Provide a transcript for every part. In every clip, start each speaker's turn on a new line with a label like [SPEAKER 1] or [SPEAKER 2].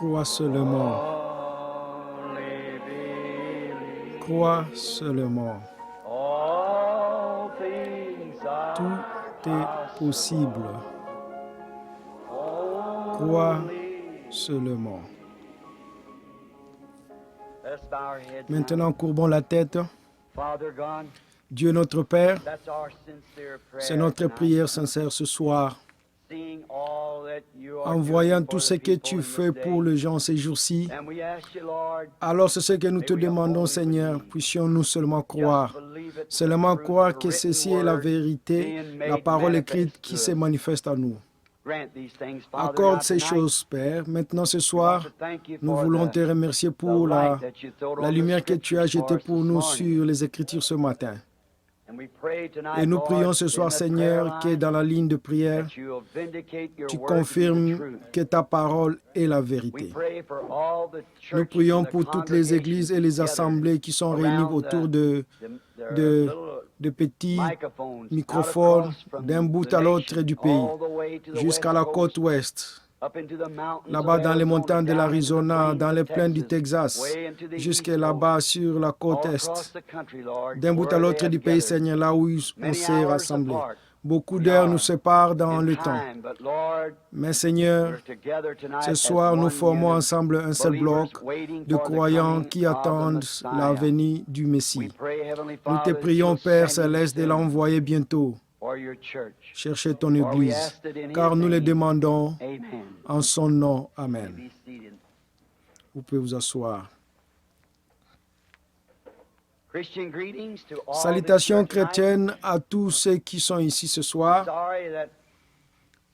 [SPEAKER 1] Crois seulement. Crois seulement. Tout est possible. Crois seulement. Maintenant, courbons la tête. Dieu notre Père, c'est notre prière sincère ce soir. En voyant tout ce que tu fais pour les gens ces jours-ci, alors c'est ce que nous te demandons, Seigneur, puissions-nous seulement croire que ceci est la vérité, la parole écrite qui se manifeste à nous. Accorde ces choses, Père. Maintenant, ce soir, nous voulons te remercier pour la lumière que tu as jetée pour nous sur les Écritures ce matin. Et nous prions ce soir, Seigneur, que dans la ligne de prière, tu confirmes que ta parole est la vérité. Nous prions pour toutes les églises et les assemblées qui sont réunies autour de petits microphones d'un bout à l'autre du pays, jusqu'à la côte ouest, là-bas dans les montagnes de l'Arizona, dans les plaines du Texas, jusqu'à là-bas sur la côte est, d'un bout à l'autre du pays, Seigneur, là où on s'est rassemblés. Beaucoup d'heures nous séparent dans le temps. Mais Seigneur, ce soir, nous formons ensemble un seul bloc de croyants qui attendent la venue du Messie. Nous te prions, Père Céleste, de l'envoyer bientôt. Cherchez ton Église, car nous le demandons en son nom. Amen. Vous pouvez vous asseoir. Salutations chrétiennes à tous ceux qui sont ici ce soir.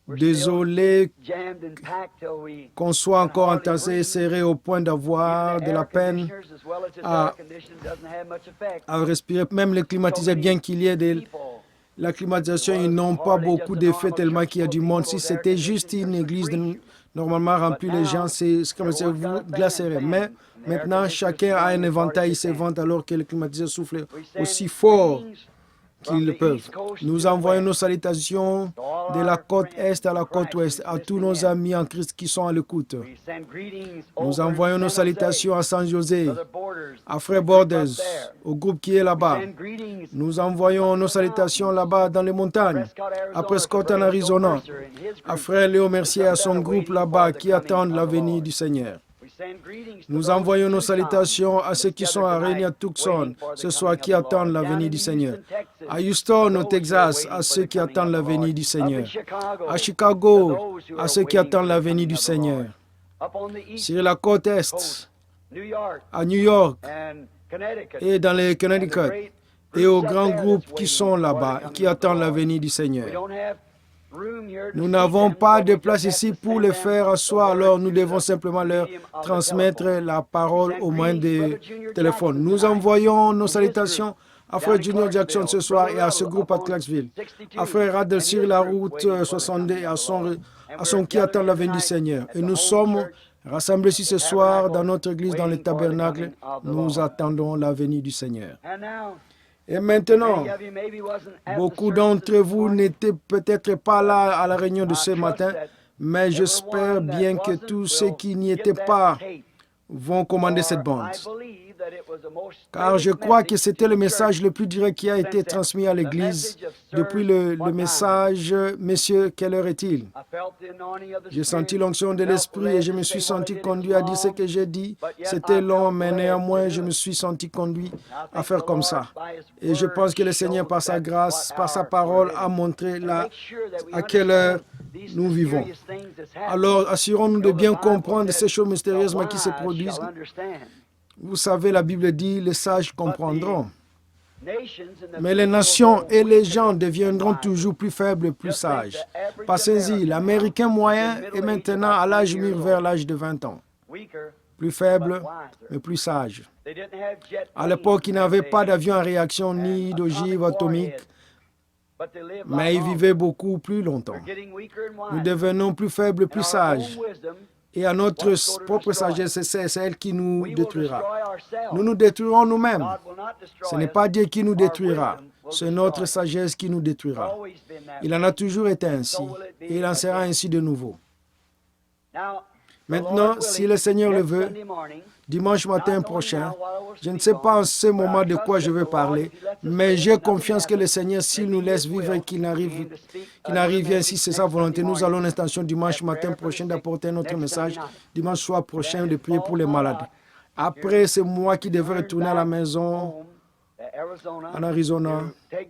[SPEAKER 1] Désolé qu'on soit encore entassé et serré au point d'avoir de la peine à respirer. Même les climatiseurs, bien qu'il y ait la climatisation, ils n'ont pas beaucoup d'effet tellement qu'il y a du monde. Si c'était juste une église normalement remplie, les gens, c'est comme si vous glaceraient. Mais maintenant, chacun a un éventail, il se vente alors que les climatiseurs soufflent aussi fort qu'ils le peuvent. Nous envoyons nos salutations de la côte est à la côte ouest à tous nos amis en Christ qui sont à l'écoute. Nous envoyons nos salutations à San José, à Frère Borders, au groupe qui est là-bas. Nous envoyons nos salutations là-bas dans les montagnes, à Prescott en Arizona, à Frère Léo Mercier et à son groupe là-bas qui attendent la venue du Seigneur. Nous envoyons nos salutations à ceux qui sont réunis à Tucson ce soir qui attendent la venue du Seigneur. À Houston, au Texas, à ceux qui attendent la venue du Seigneur. À Chicago, à ceux qui attendent la venue du Seigneur. Sur la côte est, à New York et dans les Connecticut et aux grands groupes qui sont là-bas, qui attendent la venue du Seigneur. Nous n'avons pas de place ici pour les faire asseoir, alors nous devons simplement leur transmettre la parole au moyen des téléphones. Nous envoyons nos salutations à Frère Junior Jackson ce soir et à ce groupe à Clarksville, à Frère Radel sur la route 62 et à son qui attend la venue du Seigneur. Et nous sommes rassemblés ici ce soir dans notre église, dans le tabernacle. Nous attendons la venue du Seigneur. Et maintenant, beaucoup d'entre vous n'étaient peut-être pas là à la réunion de ce matin, mais j'espère bien que tous ceux qui n'y étaient pas vont commander cette bande. Car je crois que c'était le message le plus direct qui a été transmis à l'Église depuis le message « Messieurs, quelle heure est-il » J'ai senti l'onction de l'Esprit et je me suis senti conduit à dire ce que j'ai dit. C'était long, mais néanmoins, je me suis senti conduit à faire comme ça. Et je pense que le Seigneur, par sa grâce, par sa parole, a montré à quelle heure nous vivons. Alors, assurons-nous de bien comprendre ces choses mystérieuses qui se produisent. Vous savez, la Bible dit, les sages comprendront. Mais les nations et les gens deviendront toujours plus faibles et plus sages. Passez-y, l'Américain moyen est maintenant à l'âge mûr vers l'âge de 20 ans. Plus faible, mais plus sage. À l'époque, il n'avait pas d'avion à réaction ni d'ogive atomique, mais ils vivaient beaucoup plus longtemps. Nous devenons plus faibles et plus sages. Et à notre propre sagesse, c'est elle qui nous détruira. Nous nous détruirons nous-mêmes. Ce n'est pas Dieu qui nous détruira, c'est notre sagesse qui nous détruira. Il en a toujours été ainsi, et il en sera ainsi de nouveau. Maintenant, si le Seigneur le veut, dimanche matin prochain, je ne sais pas en ce moment de quoi je vais parler, mais j'ai confiance que le Seigneur, s'il nous laisse vivre et qu'il n'arrive bien, si c'est sa volonté, nous allons l'intention dimanche matin prochain d'apporter notre message, dimanche soir prochain de prier pour les malades. Après, c'est moi qui devrais retourner à la maison en Arizona,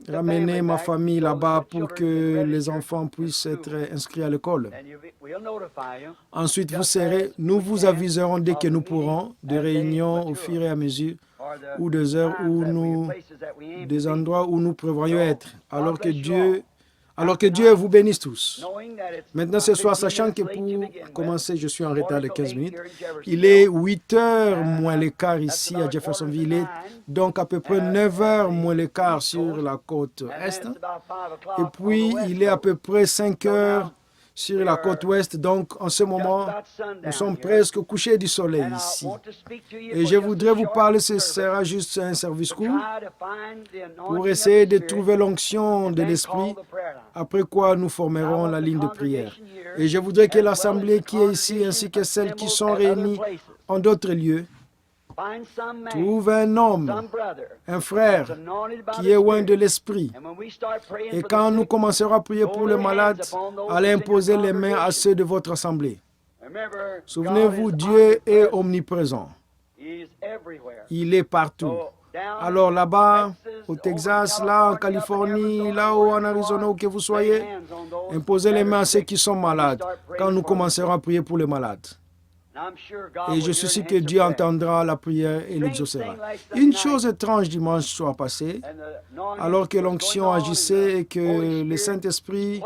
[SPEAKER 1] ramener ma famille là-bas pour que les enfants puissent être inscrits à l'école. Ensuite, nous vous aviserons dès que nous pourrons de réunions au fur et à mesure ou des heures des endroits où nous prévoyons être, alors que Dieu vous bénisse tous. Maintenant, ce soir, sachant que pour commencer, je suis en retard de 15 minutes, il est 8 heures moins le quart ici à Jeffersonville. Il est donc à peu près 9 heures moins le quart sur la côte est. Et puis, il est à peu près 5 heures sur la côte ouest. Donc, en ce moment, nous sommes presque au coucher du soleil ici. Et je voudrais vous parler, ce sera juste un service court, pour essayer de trouver l'onction de l'Esprit, après quoi nous formerons la ligne de prière. Et je voudrais que l'Assemblée qui est ici, ainsi que celles qui sont réunies en d'autres lieux, trouve un homme, un frère qui est loin de l'Esprit. Et quand nous commencerons à prier pour les malades, allez imposer les mains à ceux de votre assemblée. Souvenez-vous, Dieu est omniprésent. Il est partout. Alors là-bas, au Texas, là en Californie, là-haut en Arizona, où que vous soyez, imposez les mains à ceux qui sont malades quand nous commencerons à prier pour les malades. Et je suis sûr que Dieu entendra la prière et l'exaucera. Une chose étrange dimanche soir passé, alors que l'onction agissait et que le Saint-Esprit,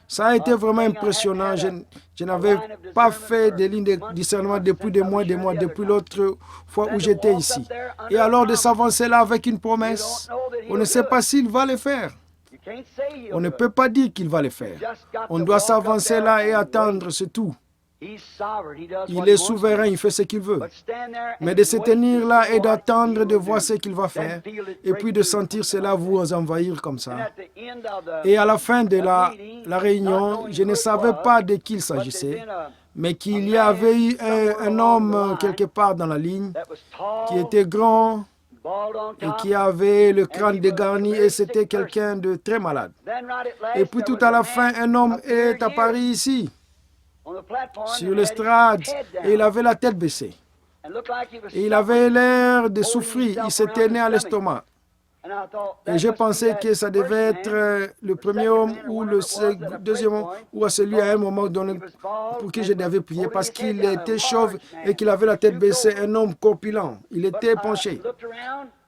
[SPEAKER 1] ça a été vraiment impressionnant. Je n'avais pas fait de ligne de discernement depuis des mois, depuis l'autre fois où j'étais ici. Et alors de s'avancer là avec une promesse, on ne sait pas s'il va le faire. On ne peut pas dire qu'il va le faire. On doit s'avancer là et attendre, c'est tout. Il est souverain, il fait ce qu'il veut. Mais de se tenir là et d'attendre de voir ce qu'il va faire, et puis de sentir cela vous envahir comme ça. Et à la fin de la réunion, je ne savais pas de qui il s'agissait, mais qu'il y avait eu un homme quelque part dans la ligne qui était grand et qui avait le crâne dégarni, et c'était quelqu'un de très malade. Et puis tout à la fin, un homme est apparu ici, sur l'estrade, et il avait la tête baissée. Et il avait l'air de souffrir, il s'était né à l'estomac. Et je pensais que ça devait être le premier homme ou le deuxième homme, ou à celui à un moment donné pour qui je devais prier, parce qu'il était chauve et qu'il avait la tête baissée, un homme corpulent. Il était penché.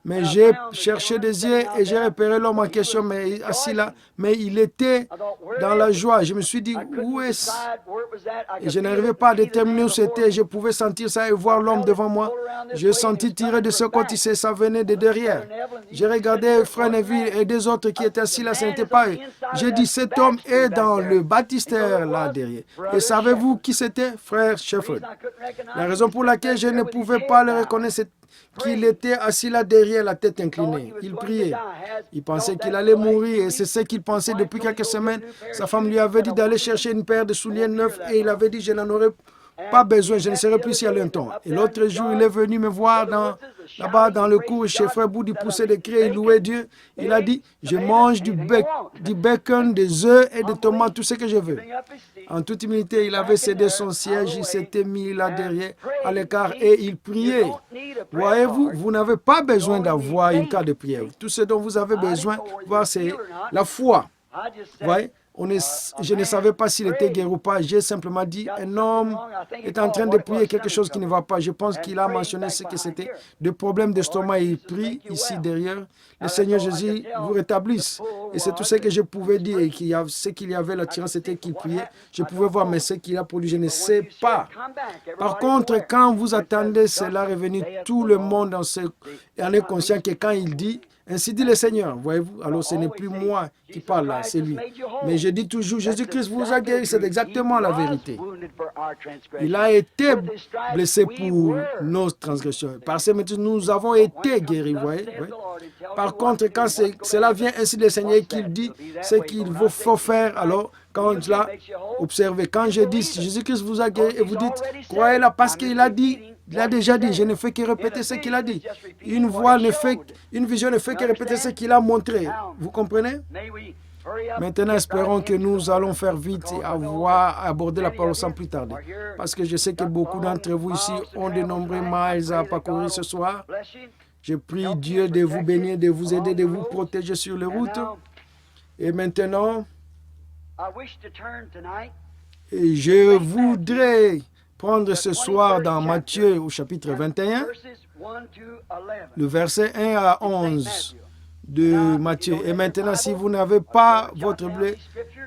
[SPEAKER 1] Mais j'ai cherché des yeux et j'ai repéré l'homme en question, mais assis là. Mais il était dans la joie. Je me suis dit, où est-ce? Et je n'arrivais pas à déterminer où c'était. Je pouvais sentir ça et voir l'homme devant moi. J'ai senti tirer de ce côté, ça venait de derrière. J'ai regardé Frère Neville et des autres qui étaient assis là, ce n'était pas eux. J'ai dit, cet homme est dans le baptistère là derrière. Et savez-vous qui c'était? Frère Shepherd. La raison pour laquelle je ne pouvais pas le reconnaître, c'est qu'il était assis là derrière, la tête inclinée. Il priait. Il pensait qu'il allait mourir, et c'est ce qu'il pensait depuis quelques semaines. Sa femme lui avait dit d'aller chercher une paire de souliers neufs, et il avait dit, je n'en aurais pas besoin, je ne serai plus ici à longtemps. Et l'autre jour, il est venu me voir là-bas dans le cours chez Frère Boud, il poussait des cris, il louait Dieu. Il a dit, je mange du bacon, des œufs et des tomates, tout ce que je veux. En toute humilité, il avait cédé son siège, il s'était mis là derrière, à l'écart, et il priait. Voyez-vous, vous n'avez pas besoin d'avoir une carte de prière. Tout ce dont vous avez besoin, c'est la foi. Voyez? Je ne savais pas s'il était guéri ou pas. J'ai simplement dit, un homme est en train de prier quelque chose qui ne va pas. Je pense qu'il a mentionné ce que c'était, des problèmes d'estomac. Il prie ici derrière. Le Seigneur Jésus vous rétablisse. Et c'est tout ce que je pouvais dire. Et ce qu'il y avait l'attirance, c'était qu'il priait. Je pouvais voir, mais ce qu'il a produit, je ne sais pas. Par contre, quand vous attendez cela revenir, tout le monde en est conscient que quand il dit, ainsi dit le Seigneur, voyez-vous, alors ce n'est plus moi qui parle là, c'est lui. Mais je dis toujours, Jésus-Christ vous a guéri, c'est exactement la vérité. Il a été blessé pour nos transgressions. Parce que nous avons été guéris, voyez. Par contre, quand cela vient ainsi le Seigneur qu'il dit ce qu'il faut faire, alors quand là, observez, quand je dis Jésus-Christ vous a guéri et vous dites, croyez-là parce qu'il a dit, il a déjà dit, je ne fais que répéter ce qu'il a dit. Une vision ne fait que répéter ce qu'il a montré. Vous comprenez? Maintenant, espérons que nous allons faire vite et aborder la parole sans plus tarder. Parce que je sais que beaucoup d'entre vous ici ont de nombreux miles à parcourir ce soir. Je prie Dieu de vous bénir, de vous aider, de vous protéger sur les routes. Et maintenant, je voudrais prendre ce soir dans Matthieu au chapitre 21, le verset 1 à 11 de Matthieu. Et maintenant, si vous n'avez pas votre blé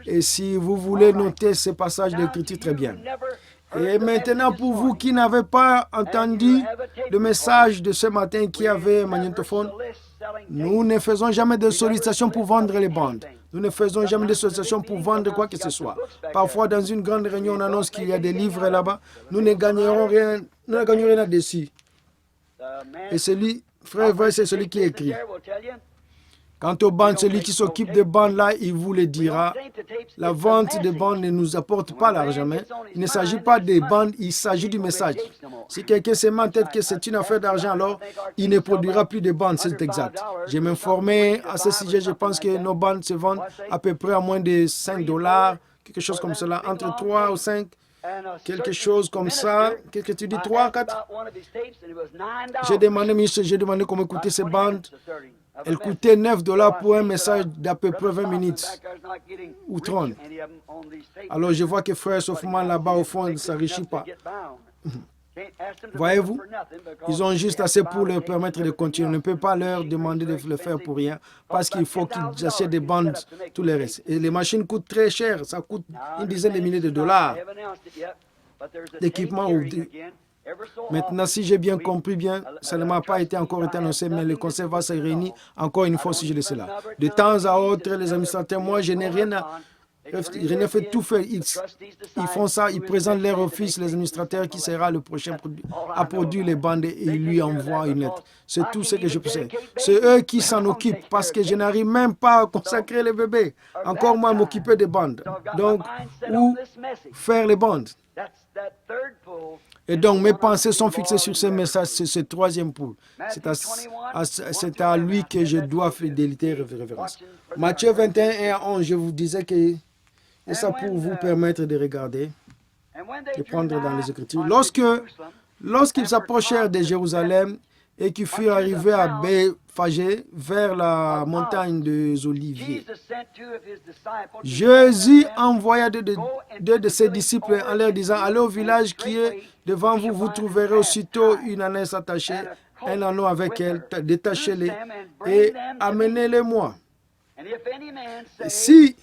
[SPEAKER 1] et si vous voulez noter ces passages d'écriture, très bien. Et maintenant, pour vous qui n'avez pas entendu le message de ce matin, qui avait un magnétophone, nous ne faisons jamais de sollicitation pour vendre les bandes. Nous ne faisons jamais de sollicitation pour vendre quoi que ce soit. Parfois, dans une grande réunion, on annonce qu'il y a des livres là-bas. Nous ne gagnerons rien, nous ne gagnerons rien là-dessus. Et celui, frère, c'est celui qui écrit. Quant aux bandes, celui qui s'occupe des bandes là, il vous le dira. La vente des bandes ne nous apporte pas l'argent, mais il ne s'agit pas des bandes, il s'agit du message. Si quelqu'un se met en tête que c'est une affaire d'argent, alors il ne produira plus de bandes, c'est exact. J'ai m'informé à ce sujet, je pense que nos bandes se vendent à peu près à moins de $5, quelque chose comme cela, entre 3 ou 5, quelque chose comme ça. Qu'est-ce que tu dis, 3, 4? J'ai demandé comment coûter ces bandes. Elle coûtait $9 pour un message d'à peu près 20 minutes ou 30. Alors je vois que frère Sophman là-bas au fond ne s'enrichit pas. Voyez-vous, ils ont juste assez pour leur permettre de continuer. On ne peut pas leur demander de le faire pour rien parce qu'il faut qu'ils achètent des bandes, tout le reste. Et les machines coûtent très cher, ça coûte une dizaine de milliers de dollars d'équipement. Maintenant, si j'ai bien compris bien, ça ne m'a pas encore été annoncé, mais le conseil va se réunir encore une fois au sujet de cela. De temps à autre, les administrateurs, moi, je n'ai rien fait tout faire. Ils font ça, ils présentent leur office, les administrateurs, qui sera le prochain à produire les bandes et ils lui envoient une lettre. C'est tout ce que je peux faire. C'est eux qui s'en occupent parce que je n'arrive même pas à consacrer les bébés. Encore moins m'occuper des bandes. Donc, où faire les bandes? Et donc, mes pensées sont fixées sur ce message, c'est ce troisième poule. C'est à lui que je dois fidélité et révérence. Matthieu 21 et 11, je vous disais que c'est ça pour vous permettre de regarder, de prendre dans les Écritures. Lorsqu'ils s'approchèrent de Jérusalem et qu'ils furent arrivés à Bethphagée, vers la montagne des Oliviers, Jésus envoya deux de ses disciples en leur disant, allez au village qui est devant vous, vous trouverez aussitôt une ânesse attachée, un anneau avec elle, détachez-les et amenez-les-moi. Si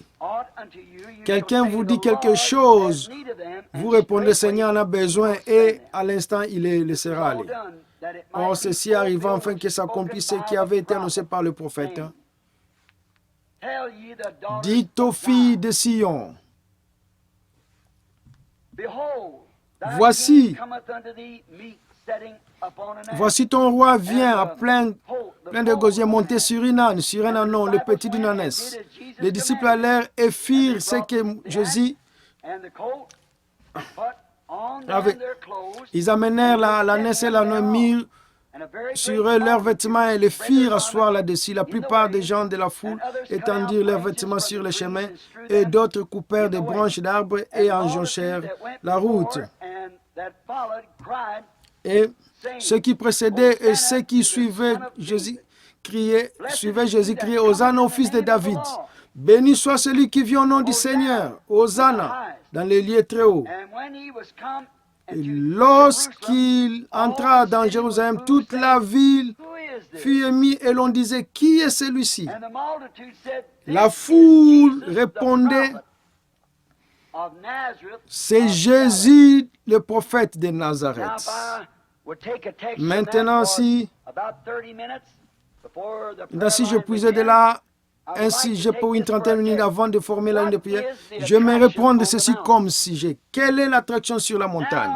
[SPEAKER 1] quelqu'un vous dit quelque chose, vous répondez, Seigneur en a besoin, et à l'instant, il les laissera aller. Or, ceci arriva afin que s'accomplisse ce qui avait été annoncé par le prophète. Dites aux filles de Sion, voici ton roi vient à plein de gosier monté sur une âne, sur un ânon, le petit d'une ânesse. Les disciples allèrent et firent ce que Jésus avait. Ils amenèrent l'ânesse et l'ânon, mirent sur eux leurs vêtements et les firent asseoir là-dessus. La plupart des gens de la foule étendirent leurs vêtements sur les chemins et d'autres coupèrent des branches d'arbres et enjonchèrent la route. Et ceux qui précédaient et ceux qui suivaient Jésus criaient, Hosanna au fils de David. Béni soit celui qui vient au nom du Seigneur. Hosanna dans les lieux très hauts. Et lorsqu'il entra dans Jérusalem, toute la ville fut émue et l'on disait, qui est celui-ci? La foule répondait, c'est Jésus, le prophète de Nazareth. Maintenant, si je puisais de là, ainsi j'ai pour une trentaine de minutes avant de former la ligne de prière, je me répondre ceci comme sujet. Quelle est l'attraction sur la montagne?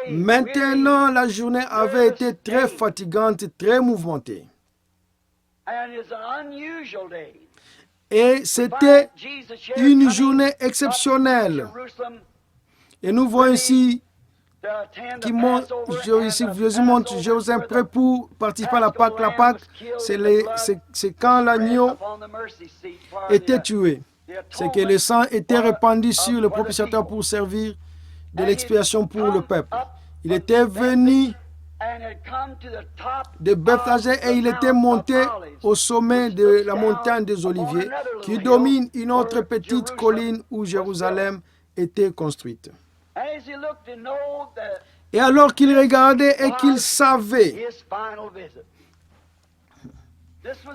[SPEAKER 1] Maintenant, la journée avait été très fatigante, très mouvementée. Et c'était une journée exceptionnelle. Et nous voyons ici Jésus monte Jérusalem prêt pour participer à la Pâque. La Pâque, c'est quand l'agneau était tué. C'est que le sang était répandu sur le propitiateur pour servir de l'expiation pour le peuple. Il était venu de Bethphagée et il était monté au sommet de la montagne des Oliviers qui domine une autre petite colline où Jérusalem était construite. Et alors qu'il regardait et qu'il savait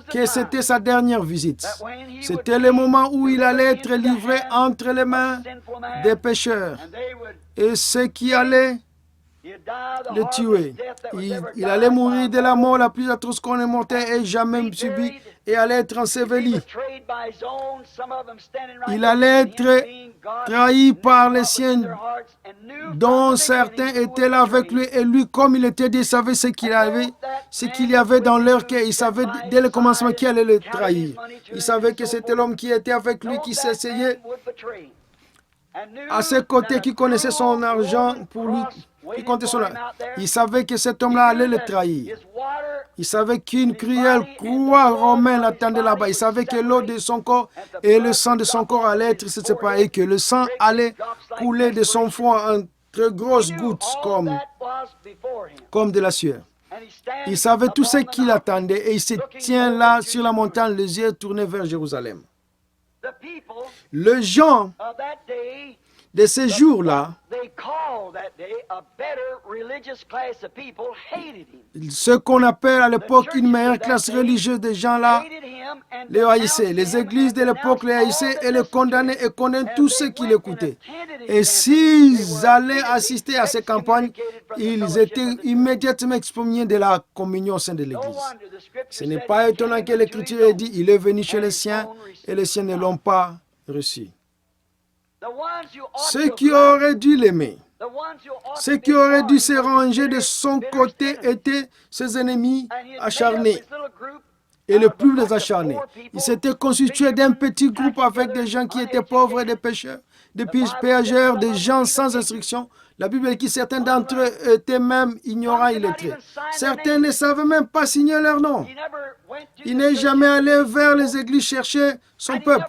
[SPEAKER 1] que c'était sa dernière visite, c'était le moment où il allait être livré entre les mains des pécheurs et ceux qui allaient le tuer. Il allait mourir de la mort la plus atroce qu'on ait mortelle et jamais subie et allait être enseveli. Il allait être trahi par les siens dont certains étaient là avec lui et lui, comme il était dit, il savait ce qu'il y avait dans leur cœur. Il savait dès le commencement qui allait le trahir. Il savait que c'était l'homme qui était avec lui, qui s'essayait à ses côtés, qui connaissait son argent pour lui. Qui comptait son argent. Il savait que cet homme-là allait le trahir. Il savait qu'une cruelle croix romaine l'attendait là-bas. Il savait que l'eau de son corps et le sang de son corps allaient être séparés et que le sang allait couler de son front en très grosses gouttes comme de la sueur. Il savait tout ce qui l'attendait et il se tient là sur la montagne, les yeux tournés vers Jérusalem. Les gens de ces jours-là, ce qu'on appelle à l'époque une meilleure classe religieuse des gens-là, les haïssaient. Les églises de l'époque les haïssaient et les condamnaient et condamnaient tous ceux qui l'écoutaient. Et s'ils allaient assister à ces campagnes, ils étaient immédiatement excommuniés de la communion au sein de l'église. Ce n'est pas étonnant que l'Écriture ait dit « Il est venu chez les siens et les siens ne l'ont pas reçu ». Ceux qui auraient dû l'aimer, ceux qui auraient dû se ranger de son côté étaient ses ennemis acharnés et le plus les acharnés. Il s'était constitué d'un petit groupe avec des gens qui étaient pauvres et des pécheurs, des péageurs, des gens sans instruction. La Bible dit que certains d'entre eux étaient même ignorants et illettrés. Certains ne savaient même pas signer leur nom. Il n'est jamais allé vers les églises chercher son peuple.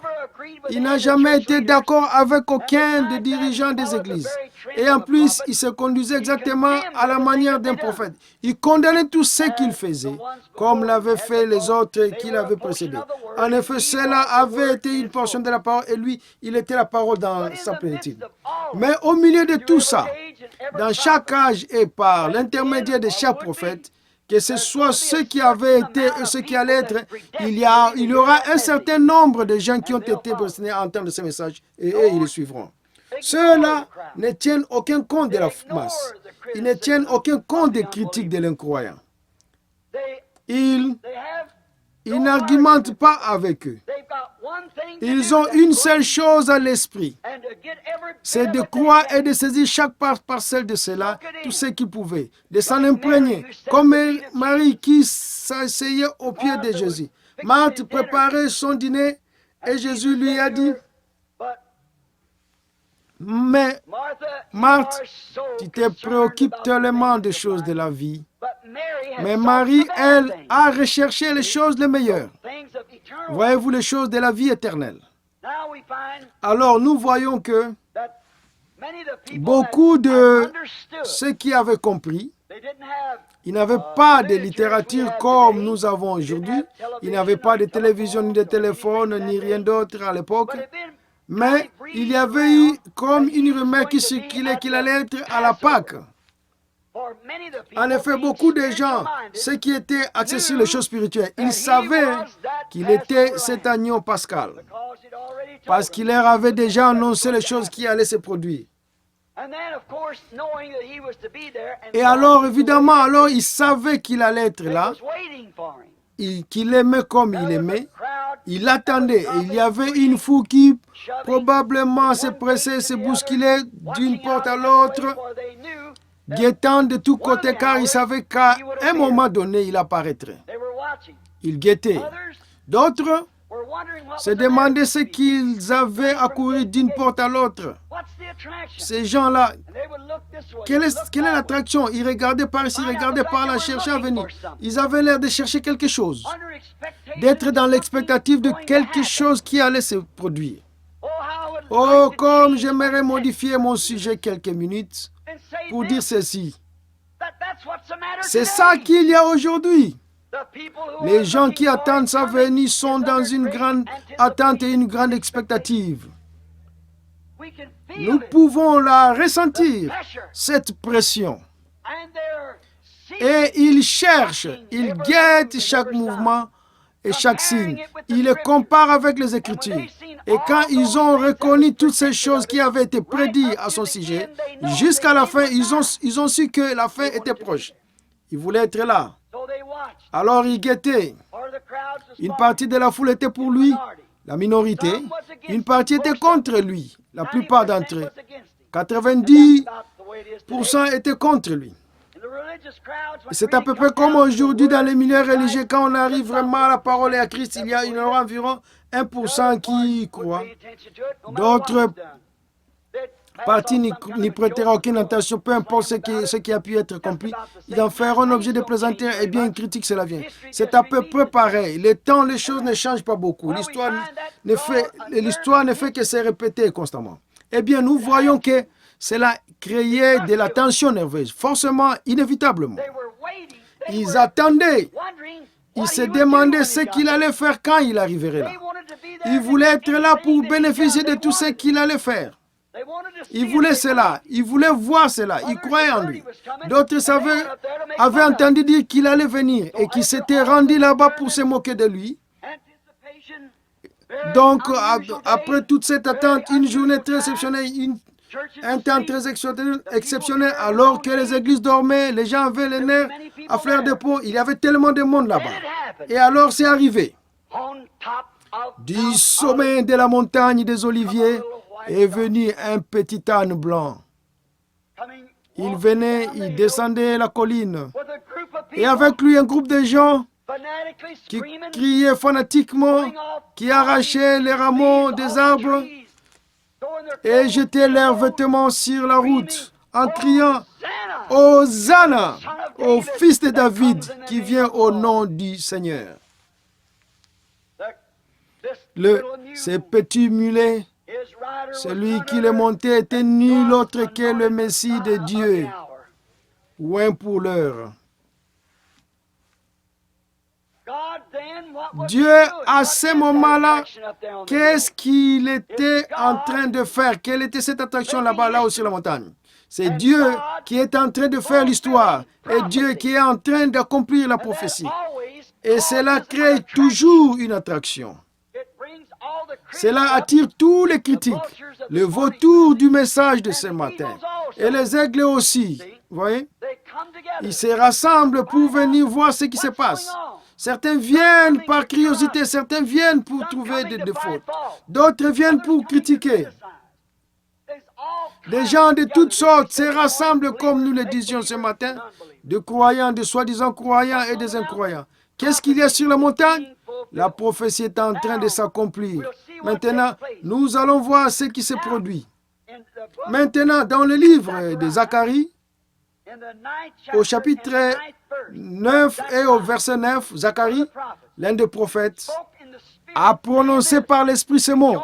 [SPEAKER 1] Il n'a jamais été d'accord avec aucun des dirigeants des églises. Et en plus, il se conduisait exactement à la manière d'un prophète. Il condamnait tout ce qu'il faisait, comme l'avaient fait les autres qui l'avaient précédé. En effet, cela avait été une portion de la parole et lui, il était la parole dans sa plénitude. Mais au milieu de tout ça, dans chaque âge et par l'intermédiaire de chaque prophète, que ce soit ceux qui avaient été et ceux qui allaient être, il y aura un certain nombre de gens qui ont été prédestinés à entendre ce message et eux, ils le suivront. Ceux-là ne tiennent aucun compte de la masse. Ils ne tiennent aucun compte des critiques de l'incroyant. Ils n'argumentent pas avec eux. Ils ont une seule chose à l'esprit, c'est de croire et de saisir chaque parcelle de cela, tout ce qu'ils pouvaient, de s'en imprégner, comme Marie qui s'asseyait au pied de Jésus. Marthe préparait son dîner et Jésus lui a dit, mais Marthe, tu te préoccupes tellement des choses de la vie. Mais Marie, elle, a recherché les choses les meilleures. Voyez-vous les choses de la vie éternelle. Alors nous voyons que beaucoup de ceux qui avaient compris, ils n'avaient pas de littérature comme nous avons aujourd'hui. Ils n'avaient pas de télévision, ni de téléphone, ni rien d'autre à l'époque. Mais il y avait eu comme une rumeur qui circulait qu'il allait être à la Pâque. En effet, beaucoup de gens, ceux qui étaient axés sur les choses spirituelles, ils savaient qu'il était cet agneau pascal, parce qu'il leur avait déjà annoncé les choses qui allaient se produire. Et alors, évidemment, ils savaient qu'il allait être là, qu'il aimait comme il aimait. Il attendait et il y avait une foule qui probablement se pressait, se bousculait d'une porte à l'autre guettant de tous côtés, car il savait qu'à un moment donné, il apparaîtrait. Il guettait. D'autres se demandaient ce qu'ils avaient à courir d'une porte à l'autre. Ces gens-là, quelle est l'attraction? Ils regardaient par ici, ils regardaient par là, cherchaient à venir. Ils avaient l'air de chercher quelque chose, d'être dans l'expectative de quelque chose qui allait se produire. Oh, comme j'aimerais modifier mon sujet quelques minutes pour dire ceci. C'est ça qu'il y a aujourd'hui. Les gens qui attendent sa venue sont dans une grande attente et une grande expectative. Nous pouvons la ressentir, cette pression. Et ils cherchent, ils guettent chaque mouvement et chaque signe. Ils les comparent avec les Écritures. Et quand ils ont reconnu toutes ces choses qui avaient été prédites à son sujet, jusqu'à la fin, ils ont su que la fin était proche. Ils voulaient être là. Alors ils guettaient. Une partie de la foule était pour lui, la minorité. Une partie était contre lui, la plupart d'entre eux. 90% étaient contre lui. C'est à peu près comme aujourd'hui dans les milieux religieux, quand on arrive vraiment à la parole et à Christ, il y a environ 1% qui y croient. D'autres partie n'y prêtera aucune attention, peu importe ce qui a pu être accompli. Ils en feront un objet de plaisanterie et bien une critique, cela vient. C'est à peu près pareil. Les temps, les choses ne changent pas beaucoup. L'histoire ne fait que se répéter constamment. Eh bien, nous voyons que cela créait de la tension nerveuse, forcément, inévitablement. Ils attendaient. Ils se demandaient ce qu'il allait faire quand il arriverait là. Ils voulaient être là pour bénéficier de tout ce qu'il allait faire. Ils voulaient cela, ils voulaient voir cela, ils croyaient en lui. D'autres avaient entendu dire qu'il allait venir et qu'ils s'étaient rendus là-bas pour se moquer de lui. Donc, après toute cette attente, une journée très exceptionnelle, un temps très exceptionnel, alors que les églises dormaient, les gens avaient les nerfs à fleur de peau, il y avait tellement de monde là-bas. Et alors, c'est arrivé. Du sommet de la montagne des Oliviers est venu un petit âne blanc. Il venait, il descendait la colline. Et avec lui, un groupe de gens qui criaient fanatiquement, qui arrachaient les rameaux des arbres et jetaient leurs vêtements sur la route en criant « Hosanna au fils de David qui vient au nom du Seigneur ». Ce petit mulet, celui qui les montait était nul autre que le Messie de Dieu, ou un pour l'heure. Dieu, à ce moment-là, qu'est-ce qu'il était en train de faire? Quelle était cette attraction là-bas, là-haut sur la montagne? C'est Dieu qui est en train de faire l'histoire et Dieu qui est en train d'accomplir la prophétie. Et cela crée toujours une attraction. Cela attire tous les critiques, le vautour du message de ce matin. Et les aigles aussi, vous voyez? Ils se rassemblent pour venir voir ce qui se passe. Certains viennent par curiosité, certains viennent pour trouver des défauts. D'autres viennent pour critiquer. Des gens de toutes sortes se rassemblent, comme nous le disions ce matin, de croyants, de soi-disant croyants et des incroyants. Qu'est-ce qu'il y a sur la montagne? La prophétie est en train de s'accomplir. Maintenant, nous allons voir ce qui se produit. Maintenant, dans le livre de Zacharie, au chapitre 9 et au verset 9, Zacharie, l'un des prophètes, a prononcé par l'Esprit ce mot.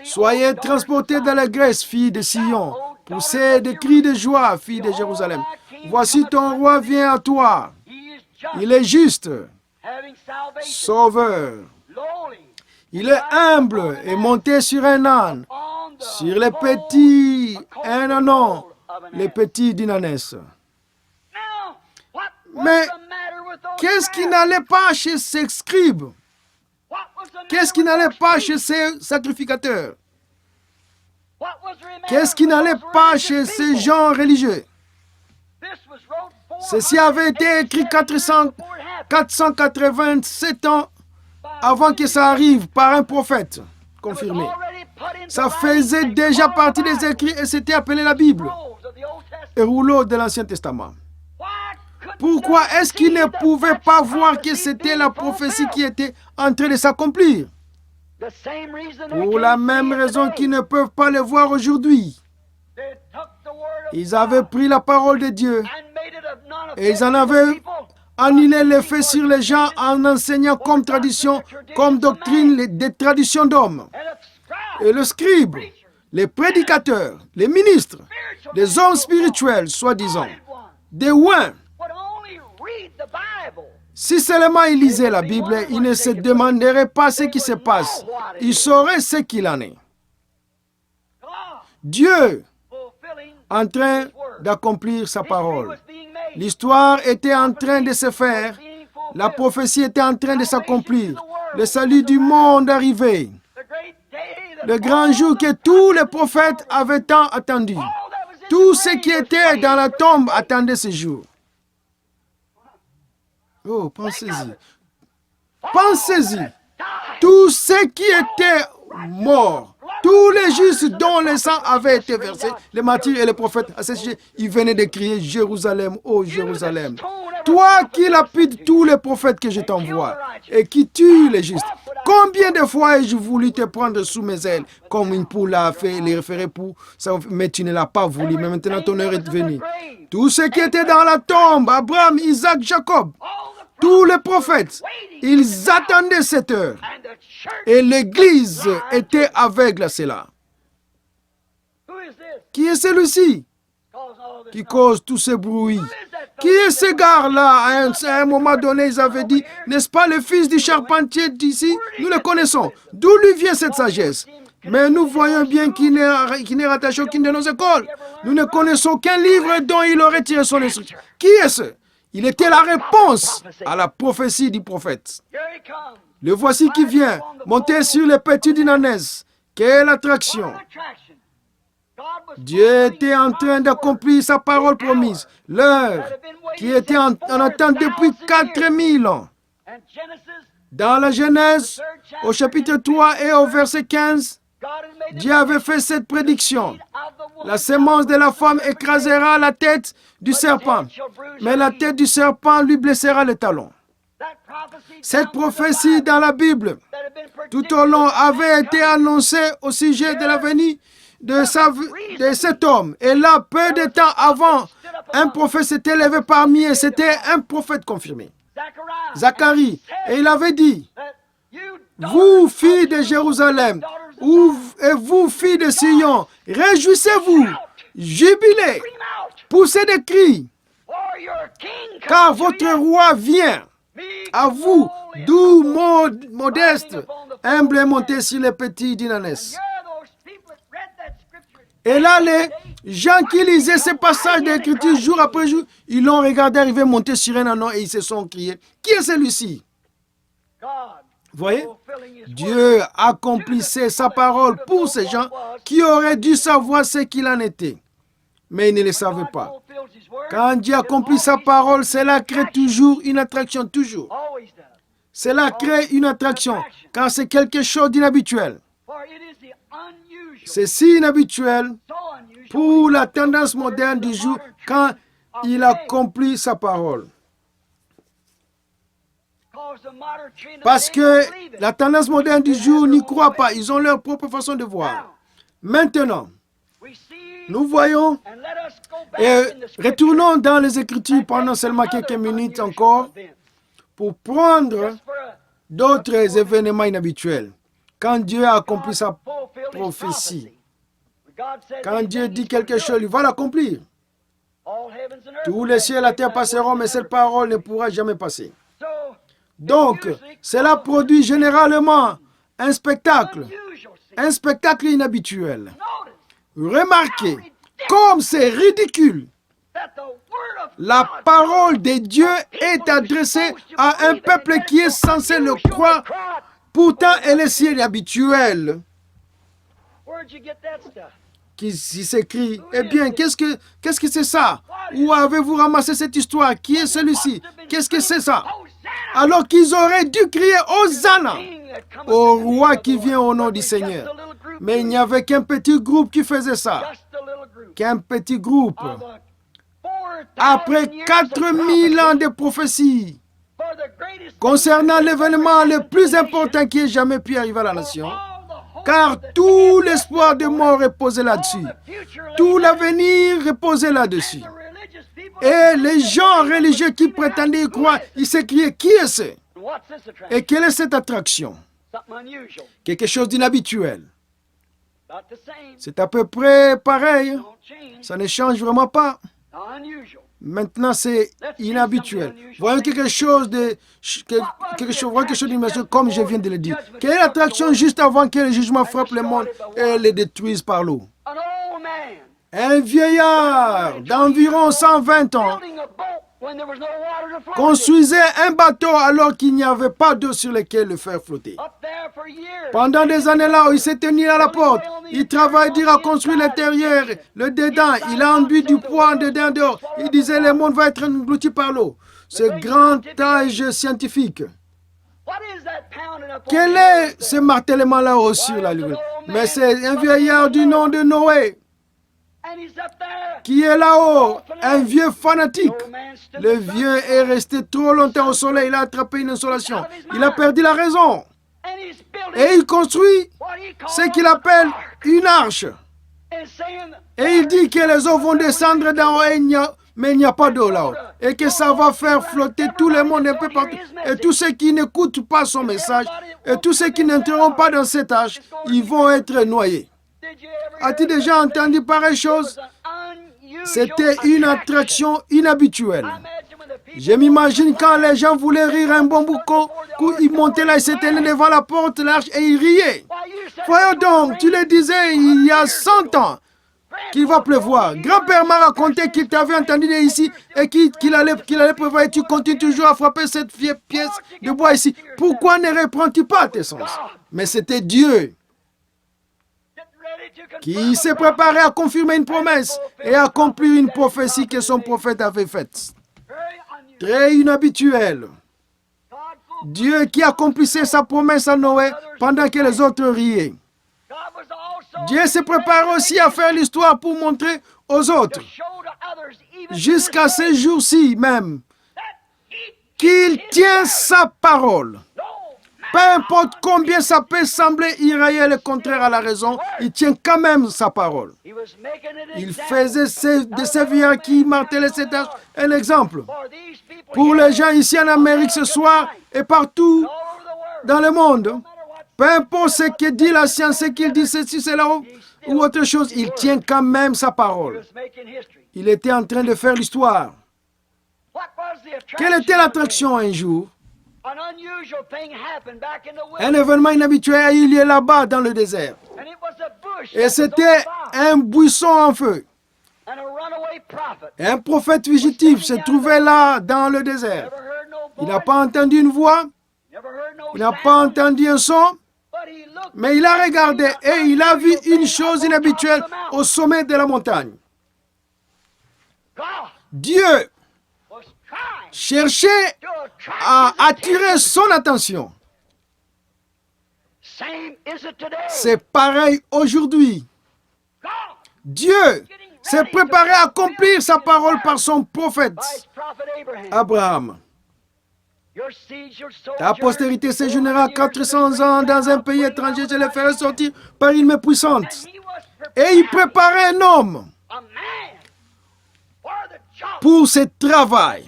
[SPEAKER 1] Soyez transportés dans la Grèce, filles de Sion. Poussez des cris de joie, filles de Jérusalem. Voici ton roi vient à toi. Il est juste, sauveur. Il est humble et monté sur un âne, sur les petits, un ânon, les petits d'une ânesse. Mais qu'est-ce qui n'allait pas chez ces scribes? Qu'est-ce qui n'allait pas chez ces sacrificateurs? Qu'est-ce qui n'allait pas chez ces gens religieux? Ceci avait été écrit 487 ans avant que ça arrive par un prophète confirmé. Ça faisait déjà partie des écrits et c'était appelé la Bible. et rouleaux de l'Ancien Testament. Pourquoi est-ce qu'ils ne pouvaient pas voir que c'était la prophétie qui était en train de s'accomplir? Pour la même raison qu'ils ne peuvent pas le voir aujourd'hui. Ils avaient pris la parole de Dieu et ils en avaient annulé l'effet sur les gens en enseignant comme tradition, comme doctrine des traditions d'hommes. Et le scribe, les prédicateurs, les ministres, les hommes spirituels, soi-disant, des ouins, si seulement ils lisaient la Bible, ils ne se demanderaient pas ce qui se passe. Ils sauraient ce qu'il en est. Dieu en train d'accomplir sa parole. L'histoire était en train de se faire. La prophétie était en train de s'accomplir. Le salut du monde arrivait. Le grand jour que tous les prophètes avaient tant attendu. Tous ceux qui étaient dans la tombe attendaient ce jour. Oh, pensez-y. Pensez-y. Tous ceux qui étaient morts, tous les justes dont le sang avait été versé, les martyrs et les prophètes, à ce sujet, ils venaient de crier Jérusalem, ô Jérusalem. Toi qui lapides tous les prophètes que je t'envoie et qui tues les justes, combien de fois ai-je voulu te prendre sous mes ailes, comme une poule a fait les référés pour ça, mais tu ne l'as pas voulu, mais maintenant ton heure est venue. Tous ceux qui étaient dans la tombe, Abraham, Isaac, Jacob, tous les prophètes, ils attendaient cette heure. Et l'Église était aveugle à cela. Qui est celui-ci qui cause tout ce bruit? Qui est ce gars-là? À un moment donné, ils avaient dit, n'est-ce pas le fils du charpentier d'ici? Nous le connaissons. D'où lui vient cette sagesse? Mais nous voyons bien qu'il n'est rattaché à aucune de nos écoles. Nous ne connaissons qu'un livre dont il aurait tiré son instruction. Qui est-ce? Il était la réponse à la prophétie du prophète. Le voici qui vient, monter sur les petits d'Inanès. Quelle attraction! Dieu était en train d'accomplir sa parole promise, l'heure qui était en attente depuis 4000 ans. Dans la Genèse, au chapitre 3 et au verset 15, Dieu avait fait cette prédiction. La sémence de la femme écrasera la tête du serpent, mais la tête du serpent lui blessera le talon. Cette prophétie dans la Bible, tout au long, avait été annoncée au sujet de la venue de cet homme. Et là, peu de temps avant, un prophète s'était levé parmi eux. C'était un prophète confirmé, Zacharie. Et il avait dit, vous, filles de Jérusalem, et vous, filles de Sion, réjouissez-vous, jubilez, poussez des cris, car votre roi vient. À vous, doux, modeste, humble et monté sur les petits d'Inanès. Et là, les gens qui lisaient ces passages d'écriture jour après jour, ils l'ont regardé arriver, monter sur un anon et ils se sont criés. Qui est celui-ci? Vous voyez? Dieu accomplissait sa parole pour ces gens qui auraient dû savoir ce qu'il en était. Mais ils ne le savaient pas. Quand Dieu accomplit sa parole, cela crée toujours une attraction, toujours. Cela crée une attraction, car c'est quelque chose d'inhabituel. C'est si inhabituel pour la tendance moderne du jour quand il accomplit sa parole. Parce que la tendance moderne du jour n'y croit pas. Ils ont leur propre façon de voir. Maintenant, nous voyons et retournons dans les Écritures pendant seulement quelques minutes encore pour prendre d'autres événements inhabituels. Quand Dieu a accompli sa prophétie, quand Dieu dit quelque chose, il va l'accomplir. Tous les cieux et la terre passeront, mais cette parole ne pourra jamais passer. Donc, cela produit généralement un spectacle inhabituel. Remarquez, comme c'est ridicule, la parole de Dieu est adressée à un peuple qui est censé le croire. Pourtant, elle est si inhabituelle qui s'écrit. Eh bien, qu'est-ce que c'est ça? Où avez-vous ramassé cette histoire? Qui est celui-ci? Qu'est-ce que c'est ça? Alors qu'ils auraient dû crier Hosanna au roi qui vient au nom du Seigneur. Mais il n'y avait qu'un petit groupe qui faisait ça. Qu'un petit groupe après 4000 ans de prophétie concernant l'événement le plus important qui ait jamais pu arriver à la nation, car tout l'espoir de mort reposait là-dessus. Tout l'avenir reposait là-dessus. Et les gens religieux qui prétendaient y croire, ils s'écriaient, qui est-ce? Et quelle est cette attraction? Quelque chose d'inhabituel. C'est à peu près pareil. Ça ne change vraiment pas. Maintenant, c'est inhabituel. Voyons quelque chose d'inhabituel, comme je viens de le dire. Quelle est l'attraction juste avant que le jugement frappe le monde et le détruise par l'eau? Un vieillard d'environ 120 ans construisait un bateau alors qu'il n'y avait pas d'eau sur laquelle le faire flotter. Pendant des années là où il s'est tenu à la porte, il travaille dur à construire l'intérieur, le dedans, il a enduit du poids en dedans dehors. Il disait le monde va être englouti par l'eau. Ce grand âge scientifique. Quel est ce martèlement là-haut sur la lune? Mais c'est un vieillard du nom de Noé qui est là-haut, un vieux fanatique. Le vieux est resté trop longtemps au soleil, il a attrapé une insolation. Il a perdu la raison. Et il construit ce qu'il appelle une arche. Et il dit que les eaux vont descendre d'en haut, mais il n'y a pas d'eau là-haut. Et que ça va faire flotter tout le monde un peu partout. Et tous ceux qui n'écoutent pas son message, et tous ceux qui n'entreront pas dans cette arche, ils vont être noyés. As-tu déjà entendu pareille chose? C'était une attraction inhabituelle. Je m'imagine quand les gens voulaient rire un bon coup, ils montaient là, ils s'éteignaient devant la porte, l'arche, et ils riaient. Voyons donc, tu le disais il y a 100 ans qu'il va pleuvoir. Grand-père m'a raconté qu'il t'avait entendu ici et qu'il allait pleuvoir et tu continues toujours à frapper cette vieille pièce de bois ici. Pourquoi ne reprends-tu pas tes sens? Mais c'était Dieu qui s'est préparé à confirmer une promesse et à accomplir une prophétie que son prophète avait faite. Très inhabituel. Dieu qui accomplissait sa promesse à Noé pendant que les autres riaient. Dieu s'est préparé aussi à faire l'histoire pour montrer aux autres, jusqu'à ce jour-ci même, qu'il tient sa parole. Peu importe combien ça peut sembler irréel et contraire à la raison, il tient quand même sa parole. Il faisait de ces vieillards qui martelaient cette arche un exemple. Pour les gens ici en Amérique ce soir et partout dans le monde, peu importe ce que dit la science, ce qu'il dit ceci, cela ou autre chose, il tient quand même sa parole. Il était en train de faire l'histoire. Quelle était l'attraction un jour? Un événement inhabituel a eu lieu là-bas dans le désert. Et c'était un buisson en feu. Un prophète fugitif se trouvait là dans le désert. Il n'a pas entendu une voix, il n'a pas entendu un son, mais il a regardé et il a vu une chose inhabituelle au sommet de la montagne. Dieu cherchait à attirer son attention. C'est pareil aujourd'hui. Dieu s'est préparé à accomplir sa parole par son prophète Abraham. Ta postérité séjournera 400 ans dans un pays étranger, je les ferai sortir par une main puissante. Et il préparait un homme pour ce travail.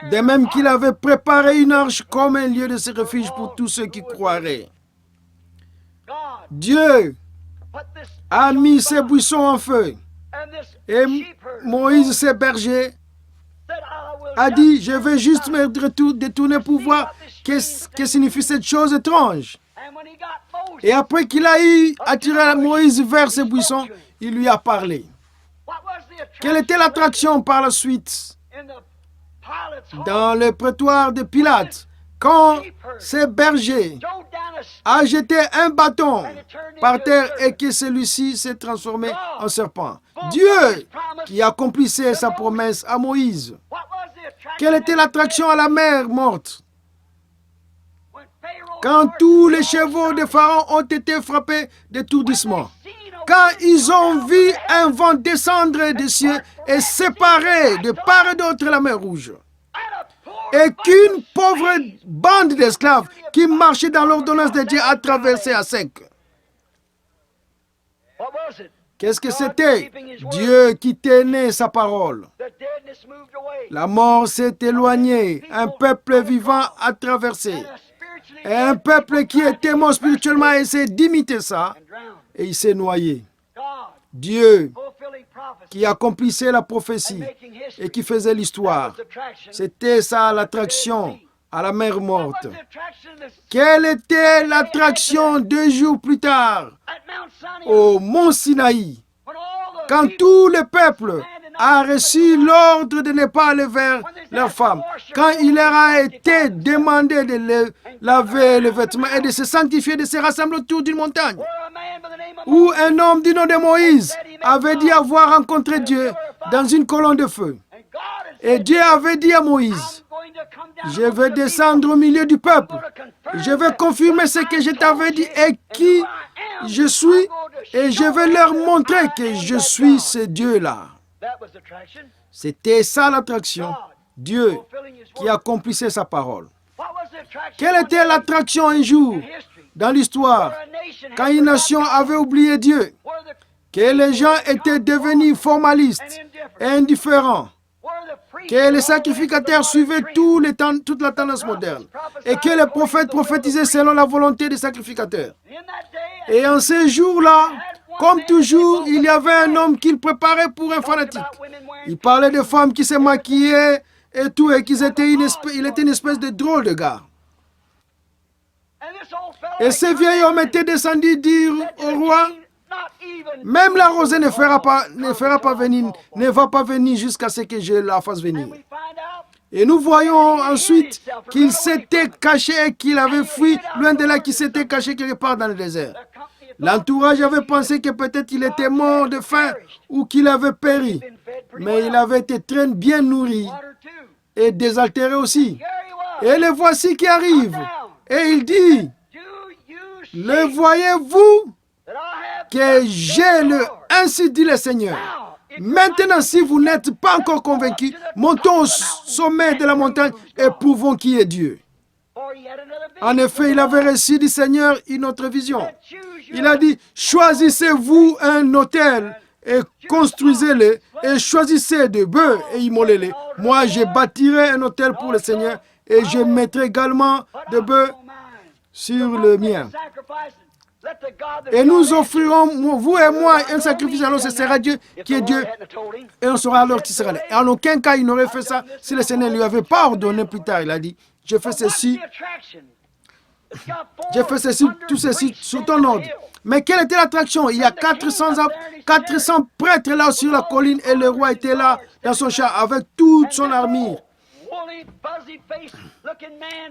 [SPEAKER 1] De même qu'il avait préparé une arche comme un lieu de refuge pour tous ceux qui croiraient. Dieu a mis ses buissons en feu. Et Moïse, ses bergers, a dit, je vais juste me détourner pour voir qu'est-ce que signifie cette chose étrange. Et après qu'il a eu attiré Moïse vers ses buissons, il lui a parlé. Quelle était l'attraction par la suite? Dans le prétoire de Pilate, quand ces bergers a jeté un bâton par terre et que celui-ci s'est transformé en serpent. Dieu qui accomplissait sa promesse à Moïse. Quelle était l'attraction à la mer morte? Quand tous les chevaux de Pharaon ont été frappés d'étourdissement. quand ils ont vu un vent descendre des cieux et séparer de part et d'autre la mer Rouge, et qu'une pauvre bande d'esclaves qui marchait dans l'ordonnance de Dieu a traversé à sec. Qu'est-ce que c'était? Dieu qui tenait sa parole. La mort s'est éloignée. Un peuple vivant a traversé. Et un peuple qui était mort spirituellement a essayé d'imiter ça. Et il s'est noyé. Dieu qui accomplissait la prophétie et qui faisait l'histoire. C'était ça l'attraction à la mer morte. Quelle était l'attraction 2 jours plus tard au mont Sinaï, quand tout le peuple a reçu l'ordre de ne pas aller vers leurs femmes, quand il leur a été demandé de laver les vêtements et de se sanctifier, de se rassembler autour d'une montagne, où un homme du nom de Moïse avait dit avoir rencontré Dieu dans une colonne de feu. Et Dieu avait dit à Moïse, je vais descendre au milieu du peuple, je vais confirmer ce que je t'avais dit et qui je suis, et je vais leur montrer que je suis ce Dieu-là. C'était ça l'attraction, Dieu qui accomplissait sa parole. Quelle était l'attraction un jour dans l'histoire, quand une nation avait oublié Dieu, que les gens étaient devenus formalistes et indifférents, que les sacrificateurs suivaient toute la tendance moderne et que les prophètes prophétisaient selon la volonté des sacrificateurs. Et en ces jours-là, comme toujours, il y avait un homme qu'il préparait pour un fanatique. Il parlait de femmes qui se maquillaient et tout, et il était une espèce de drôle de gars. Et ce vieil homme était descendu dire au roi, même la rosée ne va pas venir jusqu'à ce que je la fasse venir. Et nous voyons ensuite qu'il s'était caché et qu'il avait fui loin de là, qu'il s'était caché quelque part dans le désert. L'entourage avait pensé que peut-être il était mort de faim ou qu'il avait péri. Mais il avait été très bien nourri et désaltéré aussi. Et le voici qui arrive. Et il dit, le voyez-vous que j'ai le... Ainsi dit le Seigneur. Maintenant, si vous n'êtes pas encore convaincus, montons au sommet de la montagne et prouvons qui est Dieu. En effet, il avait reçu du Seigneur une autre vision. Il a dit, choisissez-vous un autel et construisez-le et choisissez des bœufs et immolez-les. Moi, je bâtirai un autel pour le Seigneur et je mettrai également des bœufs sur le mien. Et nous offrirons, vous et moi, un sacrifice. Alors ce sera Dieu qui est Dieu. Et on saura alors qui sera là. Et en aucun cas, il n'aurait fait ça si le Seigneur ne lui avait pas ordonné plus tard. Il a dit, je fais ceci, tout ceci sous ton ordre. Mais quelle était l'attraction? Il y a 400 prêtres là sur la colline et le roi était là dans son char avec toute son armure.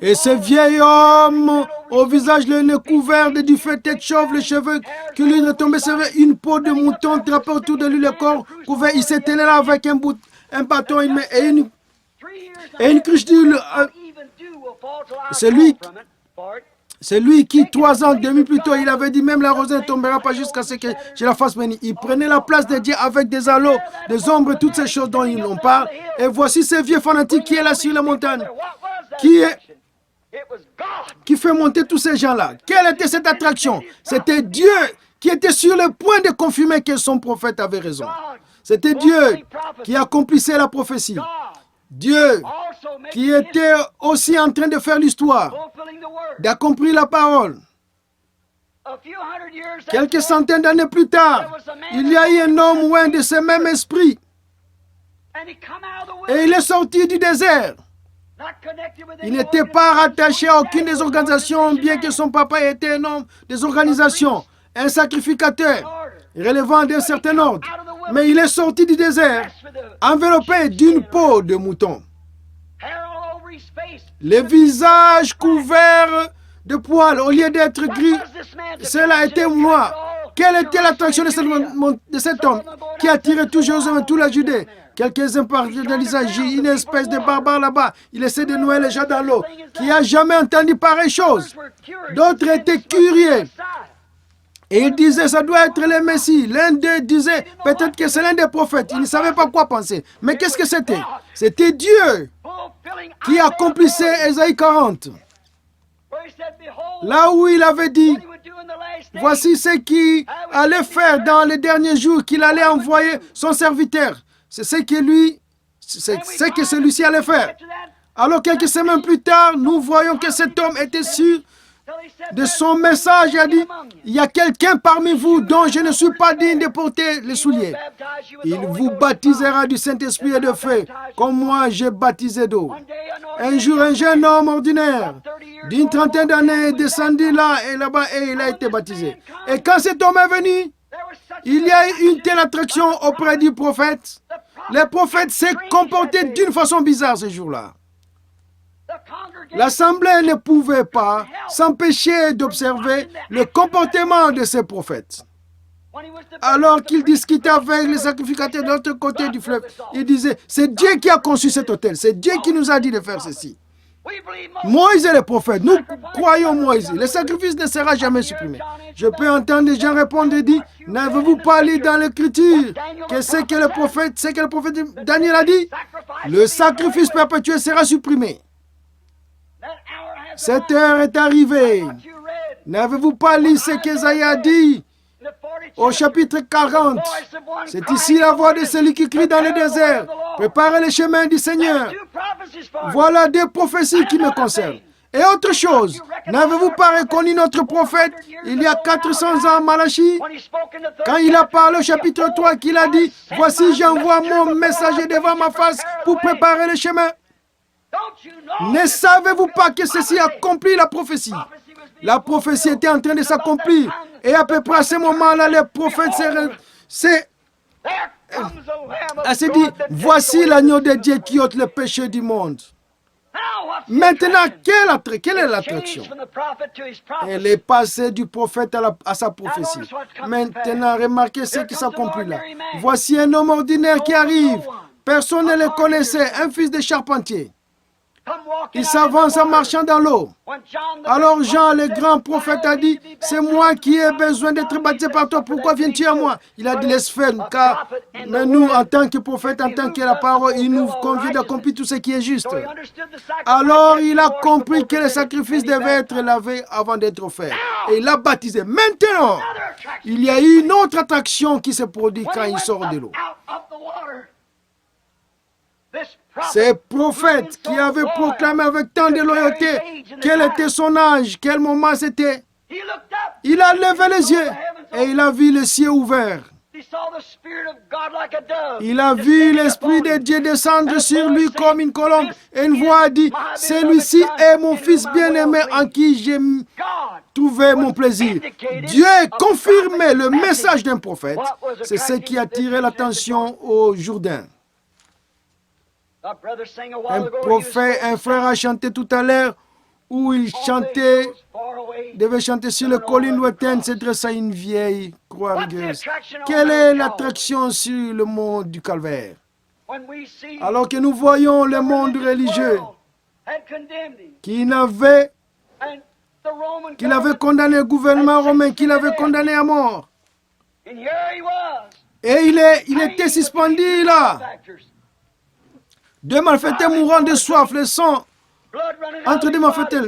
[SPEAKER 1] Et ce vieil homme, au visage le nez couvert de diffus, tête chauve, les cheveux qui lui retombaient, c'était une peau de mouton drapée autour de lui, le corps couvert. Il se tenait là avec un bâton et une cruche d'huile. C'est lui qui, 3 ans et demi plus tôt, il avait dit, même la rosée ne tombera pas jusqu'à ce que je la fasse venir. Il prenait la place de Dieu avec des halos, des ombres, toutes ces choses dont il en parle. Et voici ce vieux fanatique qui est là sur la montagne, qui fait monter tous ces gens-là. Quelle était cette attraction? C'était Dieu qui était sur le point de confirmer que son prophète avait raison. C'était Dieu qui accomplissait la prophétie. Dieu qui était aussi en train de faire l'histoire, d'accomplir la parole. Quelques centaines d'années plus tard, il y a eu un homme loin de ce même esprit. Et il est sorti du désert. Il n'était pas rattaché à aucune des organisations, bien que son papa était un homme des organisations, un sacrificateur, relevant d'un certain ordre. Mais il est sorti du désert, enveloppé d'une peau de mouton. Le visage couvert de poils, au lieu d'être gris, cela était noir. Quelle était l'attraction de cet homme qui attirait toujours toute la Judée? Quelques-uns parlaient de l'Israël, une espèce de barbare là-bas. Il essaie de nouer les gens dans l'eau. Qui a jamais entendu pareille chose? D'autres étaient curieux. Et il disait, ça doit être le Messie. L'un d'eux disait, peut-être que c'est l'un des prophètes. Il ne savait pas quoi penser. Mais qu'est-ce que c'était? C'était Dieu qui accomplissait Ésaïe 40. Là où il avait dit, voici ce qu'il allait faire dans les derniers jours, qu'il allait envoyer son serviteur. C'est ce que celui-ci allait faire. Alors quelques semaines plus tard, nous voyons que cet homme était sûr de son message. Il a dit, il y a quelqu'un parmi vous dont je ne suis pas digne de porter les souliers. Il vous baptisera du Saint-Esprit et de feu, comme moi j'ai baptisé d'eau. Un jour, un jeune homme ordinaire d'une trentaine d'années est descendu là et là-bas et il a été baptisé. Et quand cet homme est venu, il y a eu une telle attraction auprès du prophète. Le prophète s'est comporté d'une façon bizarre ce jour-là. L'assemblée ne pouvait pas s'empêcher d'observer le comportement de ces prophètes. Alors qu'il discutait avec les sacrificateurs de l'autre côté du fleuve, il disait, c'est Dieu qui a conçu cet autel, c'est Dieu qui nous a dit de faire ceci. Moïse est le prophète, nous croyons Moïse, le sacrifice ne sera jamais supprimé. Je peux entendre les gens répondre et dire, n'avez-vous pas lu dans l'Écriture que ce que le prophète Daniel a dit? Le sacrifice perpétuel sera supprimé. Cette heure est arrivée. N'avez-vous pas lu ce qu'Ésaïe a dit au chapitre 40? C'est ici la voix de celui qui crie dans le désert. Préparez le chemin du Seigneur. Voilà deux prophéties qui me concernent. Et autre chose, n'avez-vous pas reconnu notre prophète il y a 400 ans, Malachie, quand il a parlé au chapitre 3, qu'il a dit, voici j'envoie mon messager devant ma face pour préparer le chemin. Ne savez-vous pas que ceci accomplit la prophétie? La prophétie était en train de s'accomplir. Et à peu près à ce moment-là, le prophète s'est dit, voici l'agneau de Dieu qui ôte le péché du monde. Maintenant, quelle est l'attraction? Elle est passée du prophète à sa prophétie. Maintenant, remarquez ce qui s'accomplit là. Voici un homme ordinaire qui arrive. Personne ne le connaissait, un fils de charpentier. Il s'avance en marchant dans l'eau. Alors Jean, le grand prophète, a dit, c'est moi qui ai besoin d'être baptisé par toi. Pourquoi viens-tu à moi? Il a dit, laisse faire, car mais nous, en tant que prophète, en tant que la parole, il nous convient d'accomplir tout ce qui est juste. Alors il a compris que le sacrifice devait être lavé avant d'être offert. Et il l'a baptisé. Maintenant, il y a eu une autre attraction qui se produit quand il sort de l'eau. Ces prophètes qui avaient proclamé avec tant de loyauté quel était son âge, quel moment c'était, il a levé les yeux et il a vu le ciel ouvert. Il a vu l'Esprit de Dieu descendre sur lui comme une colombe et une voix a dit, celui-ci est mon fils bien-aimé en qui j'ai trouvé mon plaisir. Dieu confirmait le message d'un prophète. C'est ce qui a attiré l'attention au Jourdain. Un frère a chanté tout à l'heure où il devait chanter sur le colline lointaine, se dressa une vieille croix rigueuse. Quelle est l'attraction sur le mont du Calvaire? Alors que nous voyons le monde religieux qui avait condamné le gouvernement romain, qui l'avait condamné à mort. Et il était suspendu là. Deux malfaiteurs mourant de soif, le sang entre deux malfaiteurs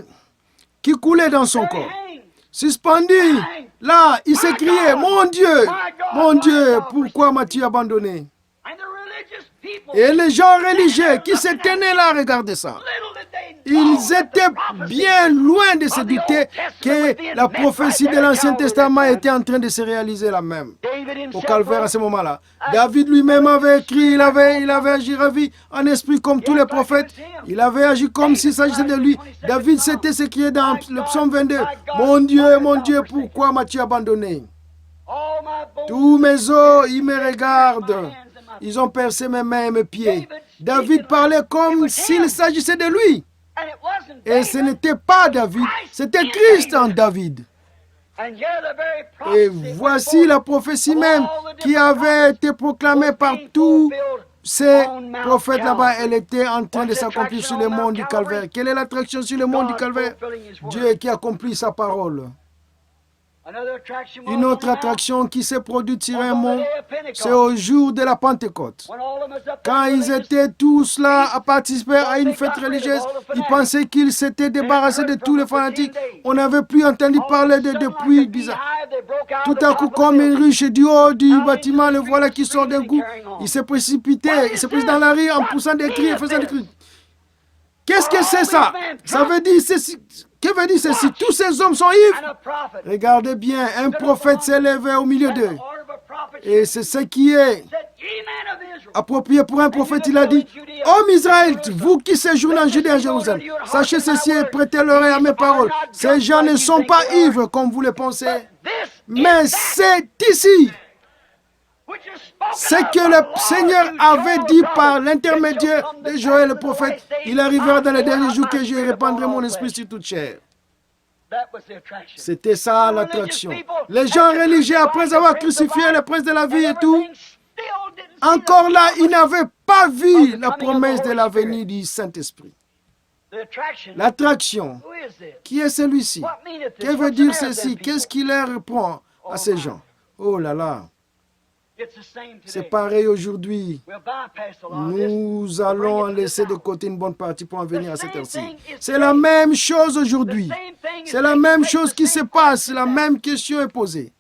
[SPEAKER 1] qui coulait dans son corps. Suspendu, là, il s'écriait, mon Dieu, pourquoi m'as-tu abandonné? Et les gens religieux qui se tenaient là, regardez ça. Ils étaient bien loin de se douter que la prophétie de l'Ancien Testament était en train de se réaliser là même, au Calvaire à ce moment-là. David lui-même avait écrit, il avait agi ravi en esprit comme tous les prophètes. Il avait agi comme s'il s'agissait de lui. David s'était s'écrié dans le psaume 22, mon Dieu, pourquoi m'as-tu abandonné? Tous mes os, ils me regardent. Ils ont percé mes mains et mes pieds. David parlait comme s'il s'agissait de lui. Et ce n'était pas David, c'était Christ en David. Et voici la prophétie même qui avait été proclamée par tous ces prophètes là-bas. Elle était en train de s'accomplir sur le mont du Calvaire. Quelle est l'attraction sur le mont du Calvaire? Dieu qui accomplit sa parole. Une autre attraction qui s'est produite sur un mont, c'est au jour de la Pentecôte. Quand ils étaient tous là à participer à une fête religieuse, ils pensaient qu'ils s'étaient débarrassés de tous les fanatiques. On n'avait plus entendu parler de depuis bizarre. Tout à coup, comme une ruche du haut du bâtiment, le voilà qui sort d'un coup. Il s'est précipité, il s'est pris dans la rue en poussant des cris et faisant des cris. Qu'est-ce que c'est ça? Ça veut dire ceci. Que veut dire ceci? Tous ces hommes sont ivres. Regardez bien, un prophète s'est levé au milieu d'eux. Et c'est ce qui est approprié pour un prophète. Il a dit, Hommes Israël, vous qui séjournez en Judée et en Jérusalem, sachez ceci et prêtez l'oreille à mes paroles. Ces gens ne sont pas ivres comme vous le pensez, mais c'est ici ce que le Seigneur avait dit par l'intermédiaire de Joël le prophète. Il arrivera dans les derniers jours que je répandrai mon esprit sur toute chair. C'était ça l'attraction. Les gens religieux, après avoir crucifié le prince de la vie et tout, encore là, ils n'avaient pas vu la promesse de la venue du Saint-Esprit. L'attraction, qui est celui-ci? Que veut dire ceci? Qu'est-ce qu'il leur répond à ces gens? Oh là là! C'est pareil aujourd'hui. Nous allons laisser de côté une bonne partie pour en venir à cette heure-ci. C'est la même chose aujourd'hui. C'est la même chose qui se passe. La même question est posée.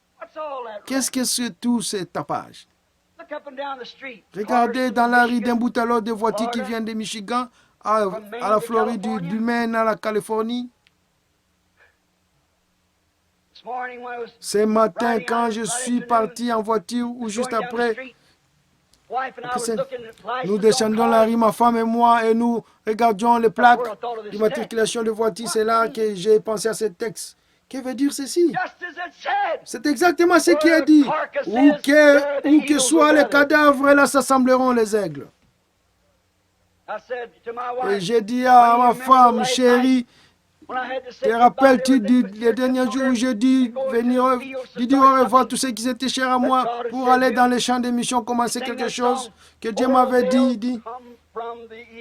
[SPEAKER 1] Qu'est-ce que c'est tout ce tapage? Regardez dans la rue d'un bout à l'autre des voitures qui viennent de Michigan à la Floride, du Maine à la Californie. Ce matin, quand je suis parti en voiture ou juste après, nous descendons la rue, ma femme et moi, et nous regardions les plaques d'immatriculation de voiture. C'est là que j'ai pensé à ce texte. Que veut dire ceci? C'est exactement ce qui est dit. Où que soient les cadavres, là s'assembleront les aigles. Et j'ai dit à ma femme, chérie, te rappelles-tu les derniers jours où j'ai dit venir, dire au revoir tous ceux qui étaient chers à moi pour aller dans les champs de mission, commencer quelque chose que Dieu m'avait dit.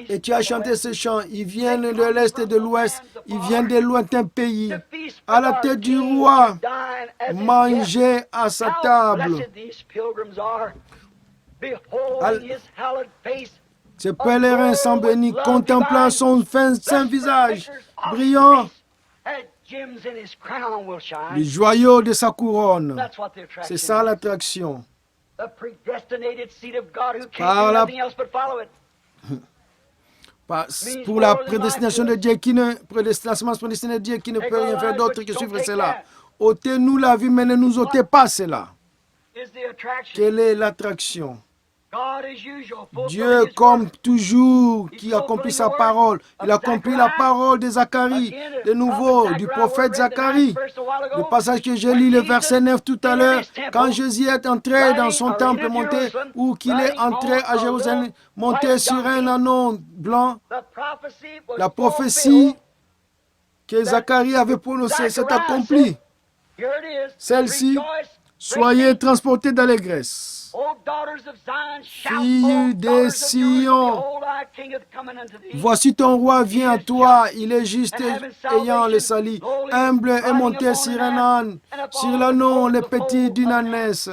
[SPEAKER 1] Et tu as chanté ce chant. Ils viennent de l'Est et de l'Ouest. Ils viennent de lointains pays. À la tête du roi, manger à sa table. Ces pèlerins sont bénis, contemplant son saint visage brillant, les joyaux de pour c'est ça l'attraction. Pour la prédestination de Dieu qui ne peut rien faire d'autre que suivre cela. Ôtez-nous la vie, mais ne nous ôtez pas cela. Quelle est l'attraction? Dieu, comme toujours, qui accomplit sa parole. Il accomplit la parole de Zacharie, de nouveau, du prophète Zacharie. Le passage que j'ai lu, le verset 9 tout à l'heure, quand Jésus est entré dans son temple monté, ou qu'il est entré à Jérusalem, monté sur un ânon blanc, la prophétie que Zacharie avait prononcée s'est accomplie. Celle-ci, soyez transportés d'allégresse. Filles de Sion, voici ton roi vient à toi, il est juste ayant le salut, humble et monté sur un âne, sur l'ânon le petit d'une ânesse.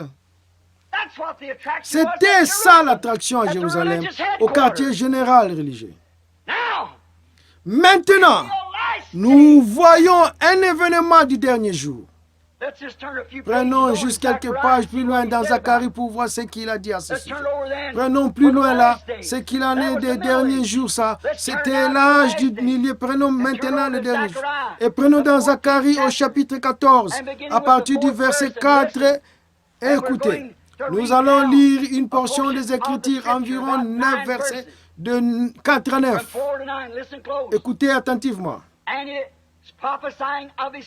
[SPEAKER 1] C'était ça l'attraction à Jérusalem, au quartier général religieux. Maintenant, nous voyons un événement du dernier jour. Prenons juste quelques pages plus loin dans Zacharie pour voir ce qu'il a dit à ce sujet. Prenons plus loin là ce qu'il en est des derniers jours. Ça, c'était l'âge du milieu. Prenons maintenant les derniers jours. Et prenons dans Zacharie au chapitre 14, à partir du verset 4. Et écoutez, nous allons lire une portion des Écritures, environ 9 versets, de 4 à 9. Écoutez attentivement.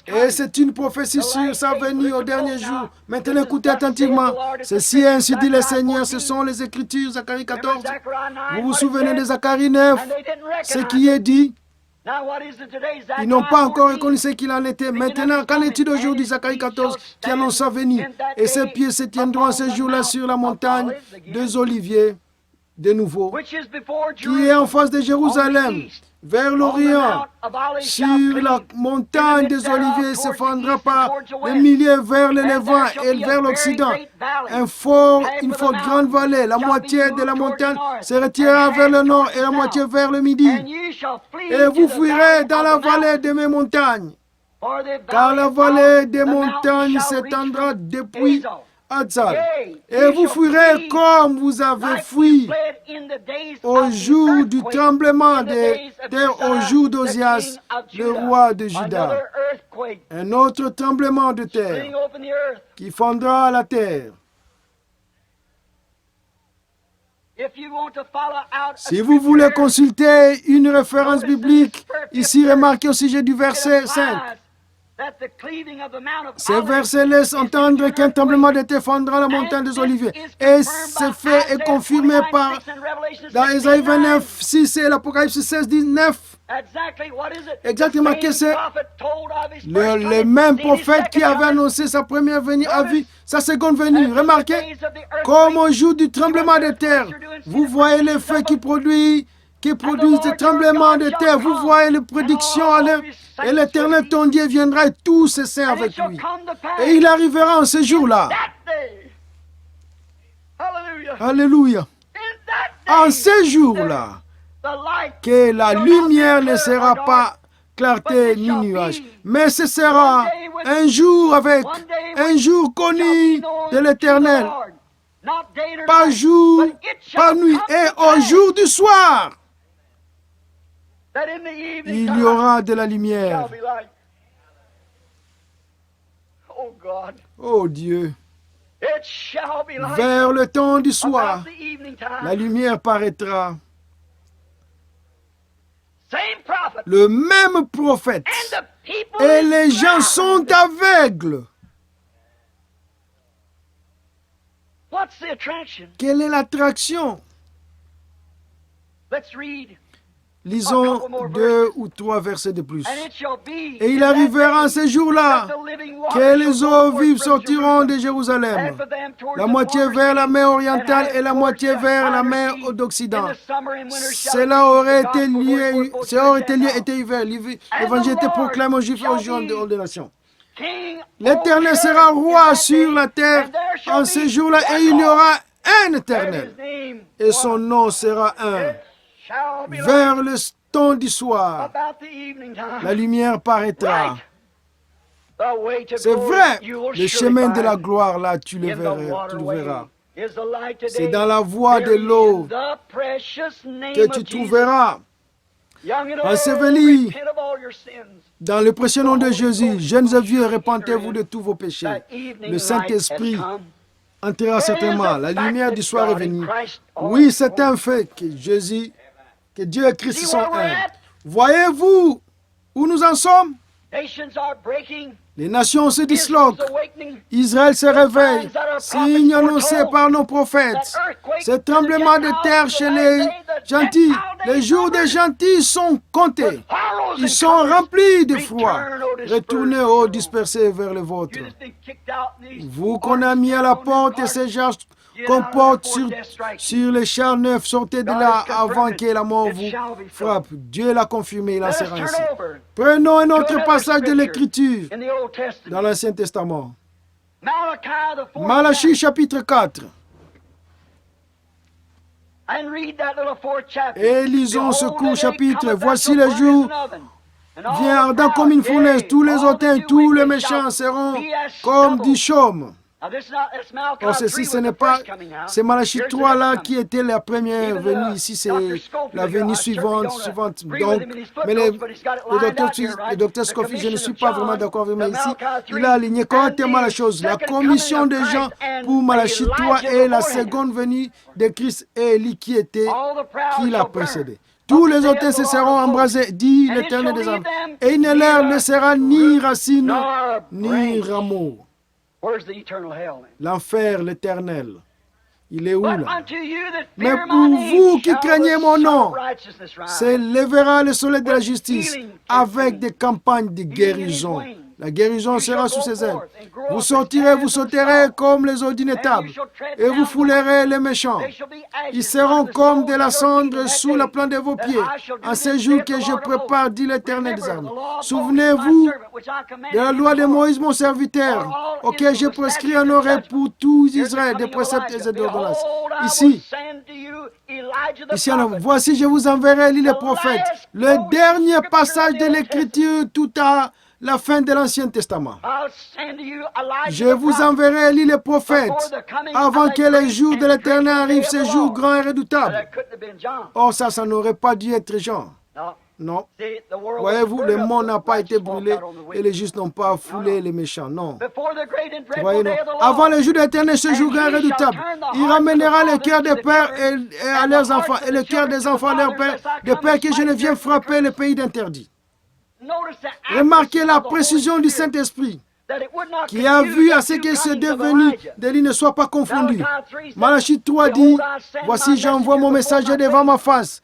[SPEAKER 1] Et c'est une prophétie sur sa venue au dernier jour. Maintenant, écoutez attentivement. Ceci est ainsi dit le Seigneur. Ce sont les Écritures, Zacharie 14. Vous vous souvenez de Zacharie 9, ce qui est dit. Ils n'ont pas encore reconnu ce qu'il en était. Maintenant, qu'en est-il d'aujourd'hui, Zacharie 14, qui annonce sa venue? Et ses pieds se tiendront ce jour-là sur la montagne des Oliviers, de nouveau, qui est en face de Jérusalem, vers l'Orient, sur la montagne des Oliviers, s'effondra par des milliers vers le Levant et vers l'Occident. Une forte grande vallée, la moitié de la montagne se retirera vers le nord et la moitié vers le midi. Et vous fuirez dans la vallée de mes montagnes, car la vallée des montagnes s'étendra depuis Atzal. Et vous fuirez comme vous avez fui au jour du tremblement de terre, au jour d'Ozias, le roi de Juda. Un autre tremblement de terre qui fondra la terre. Si vous voulez consulter une référence biblique, ici remarquez au sujet du verset 5. Ce verset laisse entendre qu'un tremblement de terre fondra la montagne des Oliviers. Et ce fait est confirmé par dans Ésaïe 29, 6 et l'Apocalypse 16, 19. Exactement, que c'est le même prophète qui avait annoncé sa première venue a vu sa seconde venue. Remarquez, comme au jour du tremblement de terre, vous voyez les feux qui produisent des tremblements de terre. Vous voyez les prédictions à l'heure. Et l'Éternel, ton Dieu, viendra et tous ses saints avec lui. Et il arrivera en ce jour-là. Alléluia. En ce jour-là, que la lumière ne sera pas clarté ni nuage, mais ce sera un jour connu de l'Éternel. Pas jour, pas nuit, et au jour du soir, il y aura de la lumière. Oh Dieu, vers le temps du soir, la lumière paraîtra. Le même prophète, et les gens sont aveugles. Quelle est l'attraction? Lisons 2 ou 3 versets de plus. Et il arrivera en ce jour-là que les eaux vives sortiront de Jérusalem, la moitié vers la mer orientale et la moitié vers la mer d'Occident. Cela aurait été hiver. L'évangile était proclamé aux Juifs et aux gens de nations. L'Éternel sera roi sur la terre en ce jour-là et il y aura un Éternel. Et son nom sera un. Vers le temps du soir, la lumière paraîtra. C'est vrai, le chemin de la gloire, là, tu le verras. C'est dans la voie de l'eau que tu trouveras. Enseveli dans le précieux nom de Jésus, jeunes et vieux, repentez-vous de tous vos péchés. Le Saint-Esprit entrera certainement. La lumière du soir est venue. Oui, c'est un fait que Dieu et Christ sont un. Voyez-vous où nous en sommes? Les nations se disloquent. Israël se réveille. Signe annoncé par nos prophètes. Ce tremblement de terre chez les gentils. Les jours des gentils sont comptés. Ils sont remplis de froid. Retournez, ô dispersés, vers le vôtre. Vous qu'on a mis à la porte et ces gens qu'on porte sur les chars neufs, sortez de là avant que la mort vous frappe. Dieu l'a confirmé, il en sera ainsi. Prenons un autre passage de l'Écriture dans l'Ancien Testament. Malachie chapitre 4. Et lisons ce court chapitre. Voici le jour vient ardent comme une fournaise. Tous les hautains, tous les méchants seront comme du chaume. Or, ceci, ce n'est pas... C'est Malachie 3 là qui était la première venue. Ici, c'est la venue suivante. Donc, mais le docteur Scofield, je ne suis pas vraiment d'accord avec lui ici. Il a aligné correctement la chose. La commission des gens pour Malachie 3 est la seconde venue de Christ et Élie qui l'a précédé. Tous les hautains se seront embrasés, dit l'Éternel des armées. Et il ne leur laissera ni racine, ni rameau. L'enfer, l'éternel, il est où là? Mais pour vous qui craignez mon nom, s'élèvera le soleil de la justice avec des campagnes de guérison La guérison sera sous ses ailes. Vous sortirez, vous sauterez comme les ordinatables, et vous foulerez les méchants. Ils seront comme de la cendre sous la plante de vos pieds, en ces jours que je prépare, dit l'Éternel des armées. Souvenez-vous de la loi de Moïse, mon serviteur, auquel j'ai prescrit en aurait pour tous Israël des préceptes et des ordonnances. Ici, voici, je vous enverrai, lit le prophète, le dernier passage de l'Écriture tout à la fin de l'Ancien Testament. Je vous enverrai, lit le prophète, avant que les jours de l'Éternel arrivent, ces jours grands et redoutables. Or, ça n'aurait pas dû être Jean. Non. Voyez-vous, le monde n'a pas été brûlé et les justes n'ont pas foulé les méchants. Non. Voyez, non. Avant le jour de l'Éternel, ce jour grand et redoutable, il ramènera le cœur des pères et à leurs enfants, et le cœur des enfants à leurs pères, de pères que je ne viens frapper le pays d'interdit. Remarquez la précision du Saint-Esprit, qui a vu à ce que ce devenu d'Élie ne soit pas confondu. Malachie 3 dit, voici j'envoie mon messager devant ma face.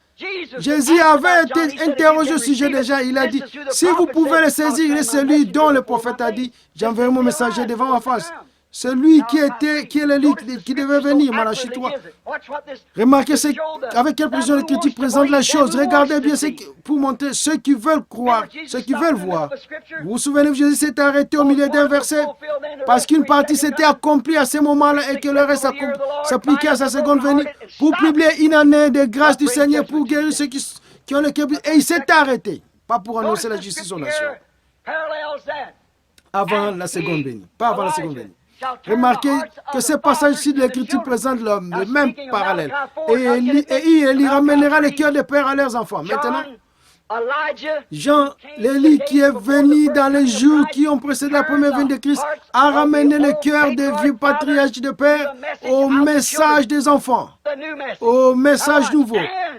[SPEAKER 1] Jésus avait été interrogé au sujet déjà. Il a dit, si vous pouvez le saisir, il est celui dont le prophète a dit, j'enverrai mon messager devant ma face. Celui qui est l'Élie qui devait venir, Malachie 3. Remarquez avec quelle précision l'Écriture présente la chose. Regardez bien pour montrer ceux qui veulent croire, ceux qui veulent voir. Vous vous souvenez que Jésus s'est arrêté au milieu d'un verset parce qu'une partie s'était accomplie à ce moment-là et que le reste s'appliquait à sa seconde venue pour publier une année de grâce du Seigneur pour guérir ceux qui ont le cœur brisé. Et il s'est arrêté, pas pour annoncer la justice aux nations. Avant la seconde venue, pas avant la seconde venue. Remarquez que ce passage-ci de l'Écriture présente le même parallèle. Et il ramènera le cœur des pères à leurs enfants. Maintenant, Jean, l'Élie qui est venu dans les jours qui ont précédé la première venue de Christ, a ramené le cœur des vieux patriarches de père au message des enfants, au message nouveau.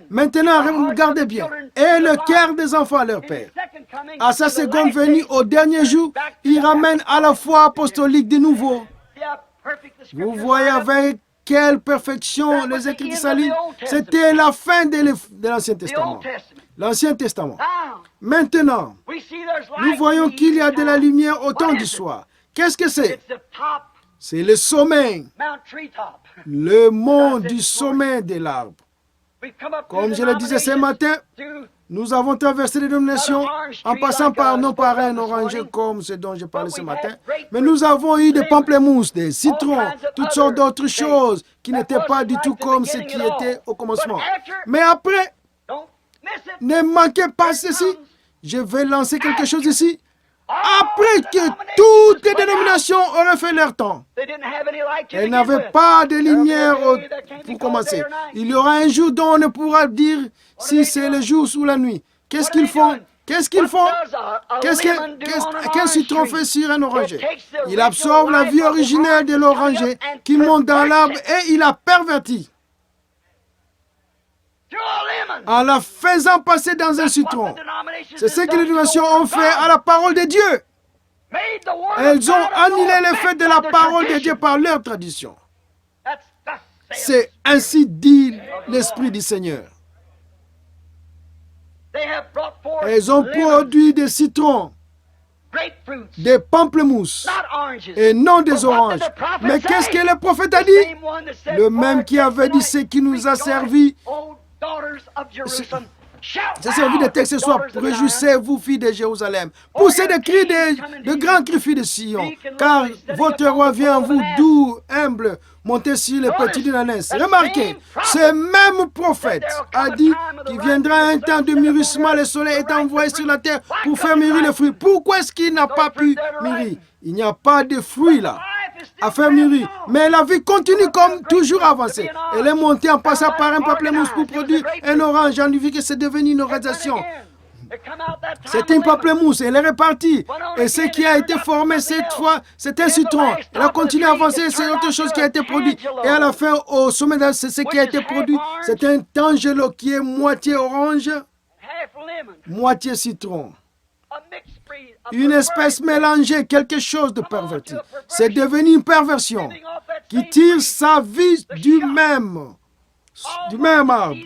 [SPEAKER 1] Maintenant, regardez bien. Et le cœur des enfants à leur père. À sa seconde venue, au dernier jour, il ramène à la foi apostolique de nouveau. Vous voyez avec quelle perfection les Écritures s'alignent. C'était la fin de l'Ancien Testament. L'Ancien Testament. Maintenant, nous voyons qu'il y a de la lumière au temps du soir. Qu'est-ce que c'est? C'est le sommet. Le mont du sommet de l'arbre. Comme je le disais ce matin, nous avons traversé les dénominations en passant non par un oranger comme ce dont je parlais ce matin, mais nous avons eu des pamplemousses, des citrons, toutes sortes d'autres choses qui n'étaient pas du tout comme ce qui était au commencement. Mais après, ne manquez pas ceci, je vais lancer quelque chose ici. Après que toutes les dénominations auraient fait leur temps, elles n'avaient pas de lumière pour commencer. Il y aura un jour dont on ne pourra dire si c'est le jour ou la nuit. Qu'est-ce qu'ils font? Qu'est-ce qu'ils font? Qu'un citron fait sur un oranger? Il absorbe la vie originelle de l'oranger qui monte dans l'arbre et il la pervertit en la faisant passer dans un citron. C'est ce que les dénominations ont fait à la parole de Dieu. Elles ont annulé l'effet de la parole de Dieu par leur tradition. C'est ainsi dit l'Esprit du Seigneur. Elles ont produit des citrons, des pamplemousses et non des oranges. Mais qu'est-ce que le prophète a dit? Le même qui avait dit ce qui nous a servi. C'est servi de texte ce soir. Réjouissez-vous, filles de Jérusalem. Poussez des cris, de grands cris, filles de Sion. Car votre roi vient en vous, doux, humble, monter sur les petits d'une ânesse. Remarquez, ce même prophète a dit qu'il viendra un temps de mûrissement. Le soleil est envoyé sur la terre pour faire mûrir le fruit. Pourquoi est-ce qu'il n'a pas pu mûrir? Il n'y a pas de fruit là à faire mûrir. Mais la vie continue comme toujours à avancer. Elle est montée en passant par un pamplemousse pour produire un orange. On vu que c'est devenu une organisation. C'est une pamplemousse. Elle est répartie. Et ce qui a été formé cette fois, c'est un citron. Elle a continué à avancer. C'est autre chose qui a été produit. Et à la fin, au sommet, c'est ce qui a été produit. C'est un tangelo qui est moitié orange, moitié citron. Une espèce mélangée, quelque chose de perverti. C'est devenu une perversion qui tire sa vie du même arbre.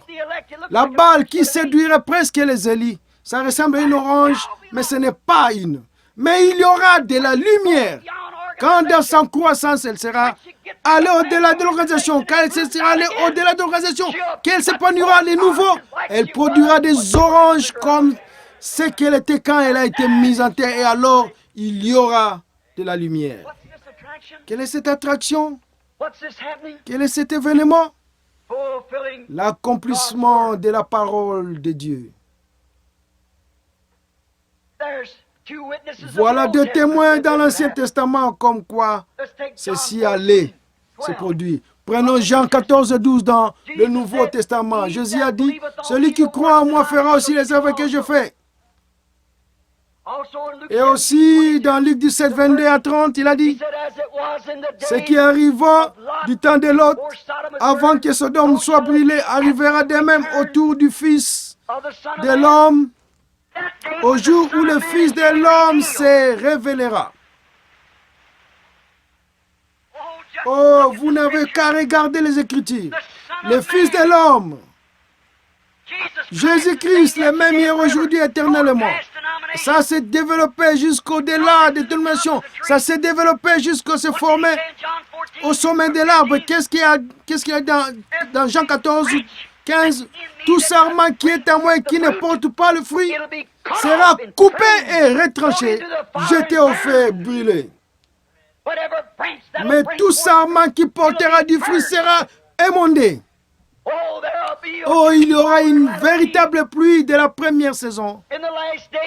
[SPEAKER 1] La balle qui séduirait presque les Élis. Ça ressemble à une orange, mais ce n'est pas une. Mais il y aura de la lumière. Quand dans sa croissance, elle sera allée au-delà de l'organisation, quand elle sera allée au-delà de l'organisation, qu'elle s'épanouira les nouveaux, elle produira des oranges comme ce qu'elle était quand elle a été mise en terre. Et alors, il y aura de la lumière. Quelle est cette attraction? Quel est cet événement? L'accomplissement de la parole de Dieu. Voilà deux témoins dans l'Ancien Testament comme quoi ceci allait se produire. Prenons Jean 14, 12 dans le Nouveau Testament. Jésus a dit, celui qui croit en moi fera aussi les œuvres que je fais. Et aussi dans Luc 17, 22 à 30, il a dit, ce qui arriva du temps de Lot, avant que Sodome soit brûlé, arrivera de même autour du Fils de l'homme, au jour où le Fils de l'homme se révélera. Oh, vous n'avez qu'à regarder les Écritures. Le Fils de l'homme, Jésus-Christ, le même hier, aujourd'hui, éternellement. Ça s'est développé jusqu'au-delà des dénominations. Ça s'est développé jusqu'à se former au sommet de l'arbre. Qu'est-ce qu'il y a dans Jean 14, 15? Tout sarment qui est à moi et qui ne porte pas le fruit sera coupé et retranché, jeté au feu, brûlé. Mais tout sarment qui portera du fruit sera émondé. Oh, il y aura une véritable pluie de la première saison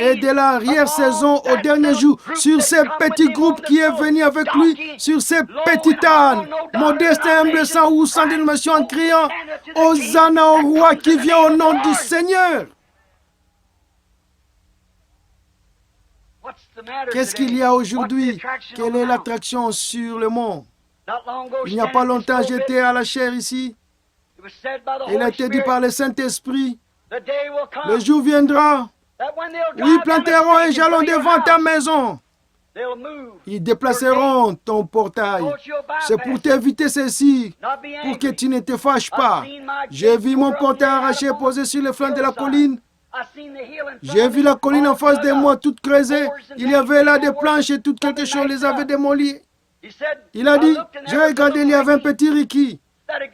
[SPEAKER 1] et de l'arrière-saison au dernier jour sur ces petits groupes qui est venu avec lui, sur ces petits ânes, modestes et humbles, sans ou sans dénomination, en criant « Hosanna au roi qui vient au nom du Seigneur ». Qu'est-ce qu'il y a aujourd'hui? Quelle est l'attraction sur le mont? Il n'y a pas longtemps, j'étais à la chaire ici. Il a été dit par le Saint-Esprit, le jour viendra où ils planteront un jalon devant ta maison. Ils déplaceront ton portail. C'est pour t'éviter ceci, pour que tu ne te fâches pas. J'ai vu mon portail arraché posé sur le flanc de la colline. J'ai vu la colline en face de moi toute creusée. Il y avait là des planches et tout quelque chose les avait démolies. Il a dit, j'ai regardé, il y avait un petit Ricky.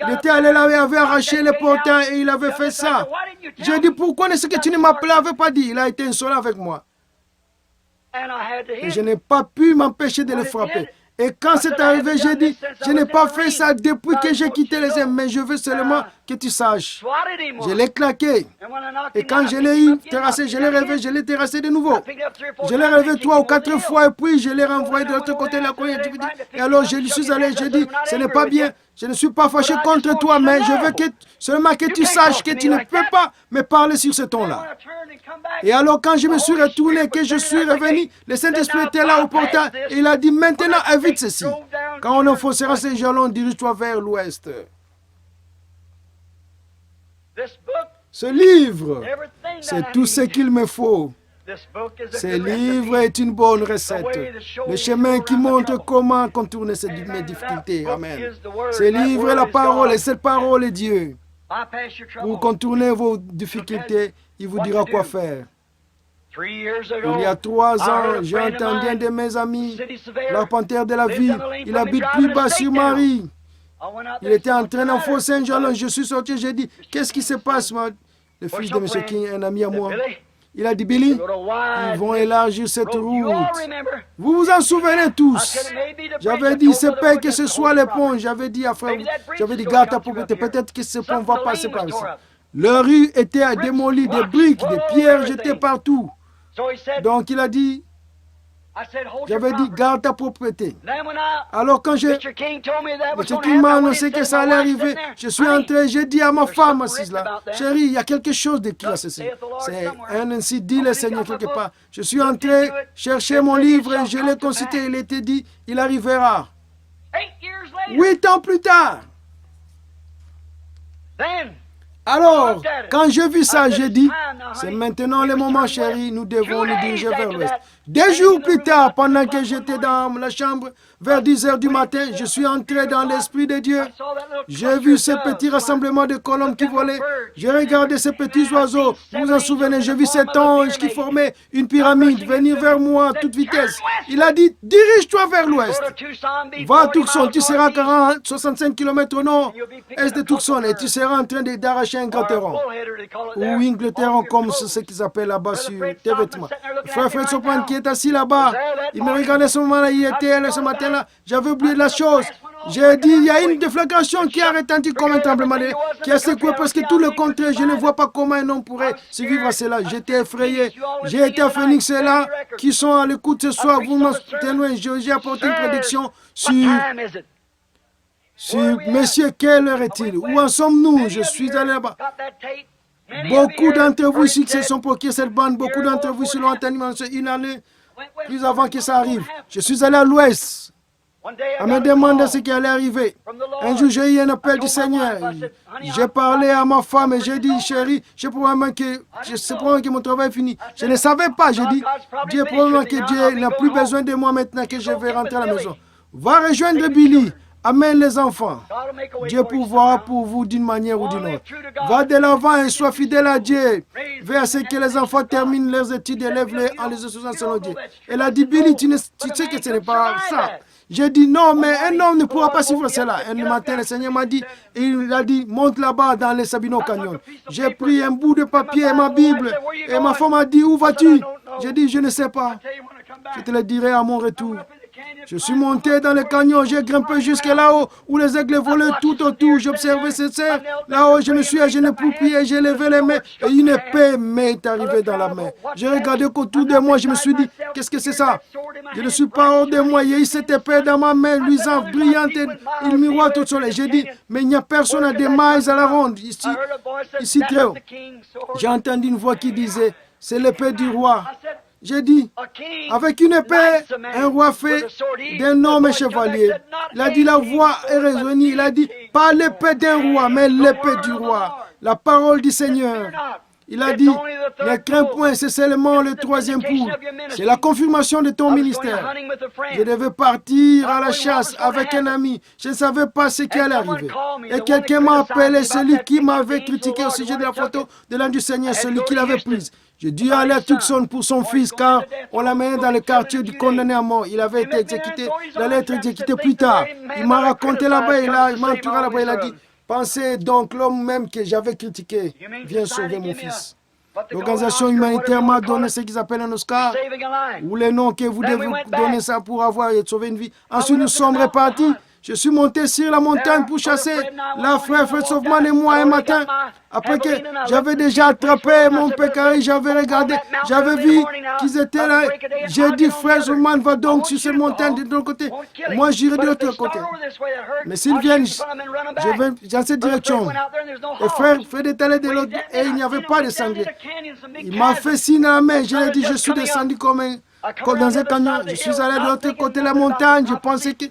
[SPEAKER 1] Il était allé là, il avait arraché le portail et il avait fait ça. J'ai dit, pourquoi est-ce que tu ne m'avais pas dit? Il a été insolent avec moi. Et je n'ai pas pu m'empêcher de le frapper. Et quand c'est arrivé, j'ai dit, je n'ai pas fait ça depuis que j'ai quitté les hommes, mais je veux seulement que tu saches. Je l'ai claqué. Et quand je l'ai eu terrassé, je l'ai relevé, je l'ai terrassé de nouveau. Je l'ai relevé 3 ou 4 fois et puis je l'ai renvoyé de l'autre côté de la colline. Et alors je lui suis allé, j'ai dit, ce n'est pas bien. Je ne suis pas fâché contre toi, mais je veux seulement que tu saches que tu ne peux pas me parler sur ce ton-là. Et alors quand je me suis retourné, que je suis revenu, le Saint-Esprit était là au portail. Et il a dit, maintenant évite ceci. Quand on enfoncera ces jalons, dirige-toi vers l'ouest. Ce livre, c'est tout ce qu'il me faut. Ce livre est une bonne recette. Le chemin qui montre comment contourner mes difficultés. Amen. Ce livre est la parole et cette parole est Dieu. Pour contourner vos difficultés, il vous dira quoi faire. Il y a 3 ans, j'ai entendu un de mes amis, l'arpentier de la ville. Il habite plus bas sur Marie. Il était en train d'enfoncer un jalon. Je suis sorti, j'ai dit, qu'est-ce qui se passe, moi? Le fils de M. King, un ami à moi. Il a dit, Billy, ils vont élargir cette route. Vous vous en souvenez tous. J'avais dit, c'est pas que ce soit le pont. J'avais dit à frère, j'avais dit, garde ta propriété. Peut-être que ce pont va passer par ici. La rue était démolie, des briques, des pierres jetées partout. Donc il a dit, j'avais dit, garde ta propriété. Alors quand M. King m'a annoncé que ça allait arriver, je suis entré, j'ai dit à ma femme assise là, chérie, il y a quelque chose d'écrit à ceci. C'est un ainsi dit le Seigneur quelque part. Je suis entré chercher mon livre et je l'ai consulté, il était dit, il arrivera. 8 ans plus tard. Alors, quand j'ai vu ça, j'ai dit, c'est maintenant le moment, chérie, nous devons nous diriger vers l'ouest. 2 jours plus tard, pendant que j'étais dans la chambre, vers 10 heures du matin, je suis entré dans l'Esprit de Dieu. J'ai vu ce petit rassemblement de colombes qui volaient. J'ai regardé ces petits oiseaux. Vous vous en souvenez, j'ai vu cet ange qui formait une pyramide venir vers moi à toute vitesse. Il a dit, dirige-toi vers l'ouest. Va à Tucson, tu seras à 65 km au nord, est de Tucson, et tu seras en train d'arracher un grands-terron. Ou Ingleterre, comme c'est ce qu'ils appellent là-bas sur tes vêtements. Frère Fred Sopran qui est assis là-bas, il me regardait ce moment-là, il était là ce matin-là, j'avais oublié la chose. J'ai dit, il y a une déflagration qui a retenti comme un tremblement de terre, qui a secoué parce que tout le contraire, je ne vois pas comment un homme pourrait survivre à cela. J'étais effrayé. J'ai été à Phoenix, c'est là, qui sont à l'écoute ce soir. Vous m'en témoignez, j'ai apporté une prédiction sur Monsieur, quelle heure est-il? Où en sommes-nous? Je suis allé là-bas. Beaucoup d'entre vous ici qui se sont procurés cette bande, beaucoup d'entre vous sur l'entraînement, une année plus avant que ça arrive. Je suis allé à l'ouest. On me demandait ce qui allait arriver. Un jour, j'ai eu un appel du Seigneur. J'ai parlé à ma femme et j'ai dit, chérie, c'est probablement que mon travail est fini. Je ne savais pas. J'ai dit, Dieu, probablement que Dieu n'a plus besoin de moi maintenant que je vais rentrer à la maison. Va rejoindre Billy. Amène les enfants. Dieu pourvoira pour vous d'une manière ou d'une autre. Va de l'avant et sois fidèle à Dieu. Veille à ce que les enfants terminent leurs études et lèvent-les en les associant selon Dieu. Elle a dit, Billy, tu sais que ce n'est pas ça. J'ai dit, non, mais un homme ne pourra pas suivre cela. Un matin, le Seigneur m'a dit, il a dit, monte là-bas dans les Sabino Canyon. J'ai pris un bout de papier et ma Bible. Et ma femme a dit, où vas-tu? J'ai dit, je ne sais pas. Je te le dirai à mon retour. Je suis monté dans le canyon, j'ai grimpé jusque là-haut où les aigles volaient tout autour. J'observais ces cerfs. Là-haut, je me suis agenouillé pour prier, j'ai levé les mains et une épée m'est arrivée dans la main. J'ai regardé autour de moi, je me suis dit, qu'est-ce que c'est ça? Je ne suis pas hors de moi, il y a eu cette épée dans ma main, luisante, brillante, et il miroite au soleil. J'ai dit, mais il n'y a personne à des mailles à la ronde, ici très haut. J'ai entendu une voix qui disait, c'est l'épée du roi. J'ai dit, avec une épée, un roi fait d'un homme chevalier. Il a dit, la voix est résonnée. Il a dit, pas l'épée d'un roi, mais l'épée du roi. La parole du Seigneur. Il a dit, ne crains point, c'est seulement le 3e coup. C'est la confirmation de ton ministère. Je devais partir à la chasse avec un ami. Je ne savais pas ce qui allait arriver. Et quelqu'un m'a appelé, celui qui m'avait critiqué au sujet de la photo de l'ange du Seigneur, celui qui l'avait prise. J'ai dû aller à Tucson pour son fils car on l'a mené dans le quartier du condamné à mort. Il avait été exécuté, il allait être exécuté plus tard. Il m'a raconté là-bas, il m'a entouré là-bas, il a dit, pensez donc l'homme même que j'avais critiqué vient sauver mon fils. L'organisation humanitaire m'a donné ce qu'ils appellent un Oscar, ou les noms que vous devez donner ça pour avoir sauvé une vie. Ensuite, nous sommes repartis. Je suis monté sur la montagne pour chasser. Là, frère Fred Sopman et moi un matin, après que j'avais déjà attrapé mon pécari, j'avais regardé, j'avais vu qu'ils étaient là. J'ai dit, frère Sopman, va donc sur cette montagne de l'autre côté. Moi, j'irai de l'autre côté. Mais s'ils viennent, je vais dans cette direction. Et frère Fred est allé de l'autre et il n'y avait pas de sanglier. Il m'a fait signe à la main. Je lui ai dit, je suis descendu comme dans un canyon. Je suis allé de l'autre côté de la montagne. Je pensais que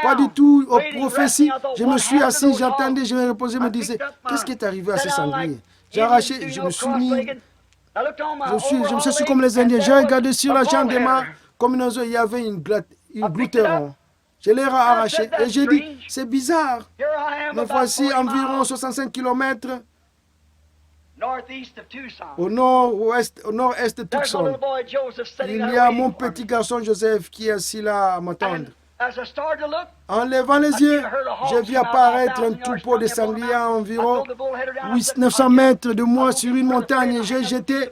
[SPEAKER 1] pas du tout aux prophéties. Je me suis assis, j'attendais, je me reposais, je me disais, qu'est-ce qui est arrivé à ce sanglier? J'ai arraché, je me suis mis, je me suis comme les Indiens. J'ai regardé sur la jambe de ma, comme une oiseau, il y avait une glouteron. Je l'ai arraché et j'ai dit, c'est bizarre. Mais voici environ 65 km au nord-est de Tucson. Il y a mon petit garçon Joseph qui est assis là à m'attendre. En levant les yeux, j'ai vu apparaître un troupeau de sangliers à environ 900 mètres de moi sur une montagne. J'ai jeté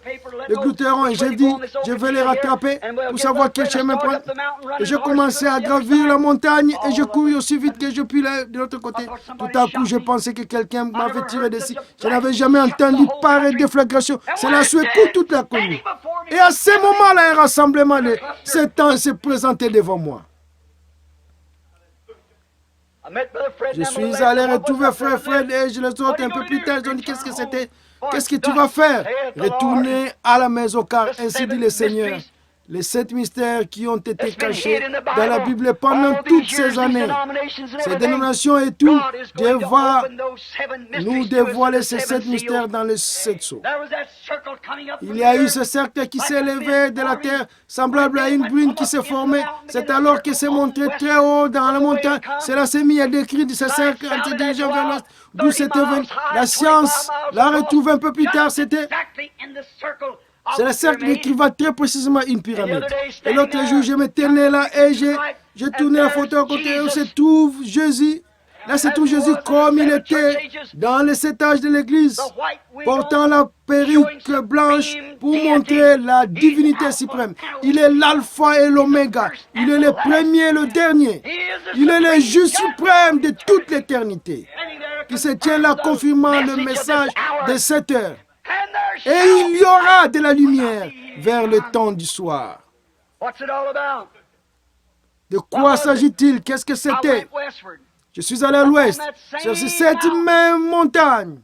[SPEAKER 1] le glouteron et j'ai dit, je vais les rattraper pour savoir quel chemin prendre. Et j'ai commencé à gravir la montagne et je cours aussi vite que je puis de l'autre côté. Tout à coup, je pensais que quelqu'un m'avait tiré dessus. Je n'avais jamais entendu pareille déflagration. Cela secoue toute la commune. Et à ce moment-là, un rassemblement de 7 ans s'est présenté devant moi. Je suis allé retrouver frère Fred et je les autres un peu plus tard. Ils ont dit, qu'est-ce que c'était? Qu'est-ce que tu vas faire? Retourner à la maison car ainsi dit le Seigneur. Les 7 mystères qui ont été cachés dans la Bible pendant toutes ces années. Ces dénominations et tout, Dieu va nous dévoiler ces 7 mystères dans les 7 sceaux. Il y a eu ce cercle qui s'est levé de la terre, semblable à une brune qui s'est formée. C'est alors qu'il s'est montré très haut dans la montagne. Cela s'est mis à décrire de ce cercle en se dirigeant vers l'ouest, d'où c'était venu. La science l'a retrouvé un peu plus tard. C'est le cercle qui va très précisément une pyramide. Et l'autre jour, je me tenais là et j'ai tourné la photo à côté où se trouve Jésus. Là, se trouve Jésus comme il était dans les 7 âges de l'Église, portant la perruque blanche pour montrer la divinité suprême. Il est l'alpha et l'oméga. Il est le premier et le dernier. Il est le juste suprême de toute l'éternité, qui se tient là confirmant le message de 7 heures. Et il y aura de la lumière vers le temps du soir. De quoi s'agit-il? Qu'est-ce que c'était? Je suis allé à l'ouest, sur cette même montagne.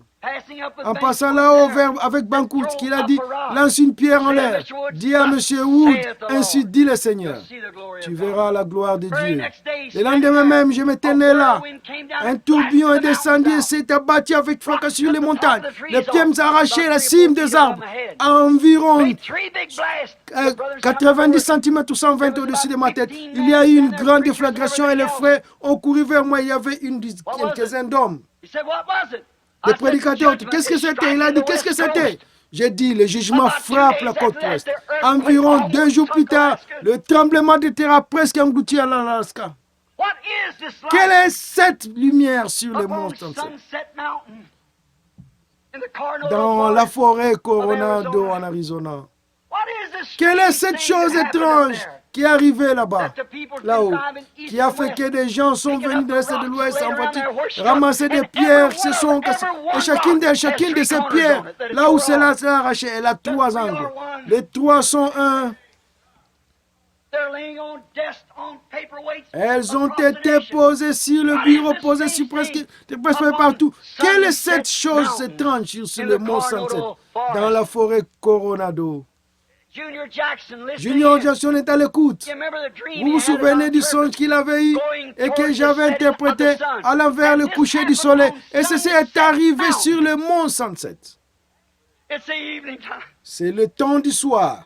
[SPEAKER 1] En passant là-haut avec Bancourt, qu'il a dit, lance une pierre en l'air. Dis à M. Wood, ainsi dit le Seigneur. Tu verras la gloire de Dieu. Le lendemain même, je me tenais là. Un tourbillon est descendu et s'est abattu avec fracas sur les montagnes. Les pieds m'ont arraché la cime des arbres, à environ 90 cm ou 120 au-dessus de ma tête. Il y a eu une grande déflagration et les frères ont couru vers moi. Il y avait une quinzaine d'hommes. Le prédicateur, qu'est-ce que c'était? Il a dit, qu'est-ce que c'était? J'ai dit, le jugement frappe la côte ouest. Environ 2 jours plus tard, le tremblement de terre a presque englouti l'Alaska. Quelle est cette lumière sur le mont Sunset? Dans la forêt Coronado en Arizona. Quelle est cette chose étrange qui est arrivée là-bas, là-haut, qui a fait que des gens sont venus de l'est et de l'ouest en voiture, ramasser des pierres, se sont cassées. Et chacune de ces pierres, là où cela s'est arraché, elle a 3 angles. Les 3 sont un. Elles ont été posées sur le bureau, posées sur presque partout. Quelle est cette chose étrange sur le mont Sunset, dans la forêt Coronado? Junior Jackson est à l'écoute. Vous vous souvenez du songe qu'il avait eu et que j'avais interprété allant vers le coucher du soleil. Et ceci est arrivé sur le mont Sunset. C'est le temps du soir.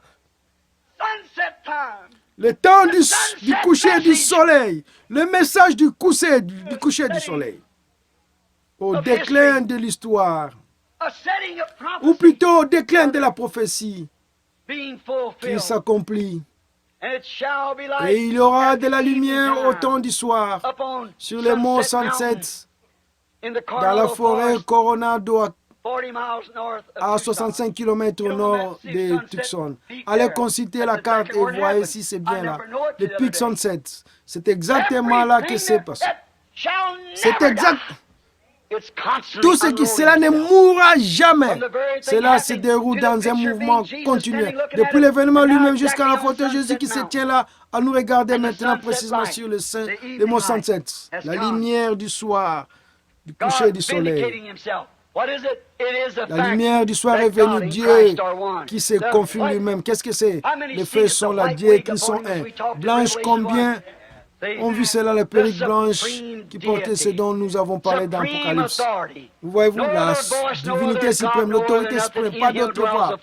[SPEAKER 1] Le temps du coucher du soleil. Le message du coucher du soleil. Au déclin de l'histoire. Ou plutôt au déclin de la prophétie. Qui s'accomplit. Et il y aura de la lumière au temps du soir sur les monts Sunset, dans la forêt Coronado à 65 km au nord de Tucson. Allez consulter la carte et voyez si c'est bien là. Le pic Sunset, c'est exactement là que c'est passé. C'est exact. Tout ce qui cela ne mourra jamais. Cela se déroule dans un mouvement continu. Depuis l'événement lui-même jusqu'à la photo de Jésus qui se tient là, à nous regarder maintenant précisément sur le mont Sunset. La lumière du soir, du coucher du soleil. La lumière du soir est venue, Dieu qui se confirme lui-même. Qu'est-ce que c'est? Les feux sont là, Dieu qui sont un. Blanche combien? On vit cela, les perruques blanches qui portaient ce dont nous avons parlé dans l'Apocalypse. Vous voyez-vous, la divinité suprême, l'autorité suprême, pas d'autre voie,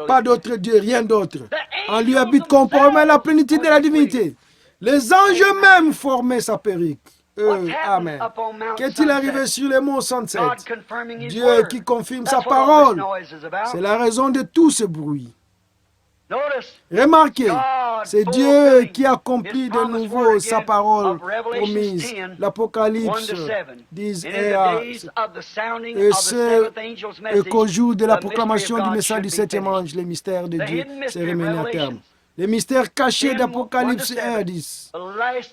[SPEAKER 1] pas d'autre Dieu, rien d'autre. En lui habite conformément la plénitude de la divinité. Les anges eux-mêmes formaient sa perruque. Amen. Qu'est-il arrivé sur les monts Sunset? Dieu qui confirme sa parole. C'est la raison de tout ce bruit. Remarquez, c'est Dieu qui accomplit de nouveau sa parole promise. L'Apocalypse 10 et qu'au jour de la proclamation du message du 7e ange, les mystères de Dieu se remenés à terme. Les mystères cachés d'Apocalypse 1 à 10.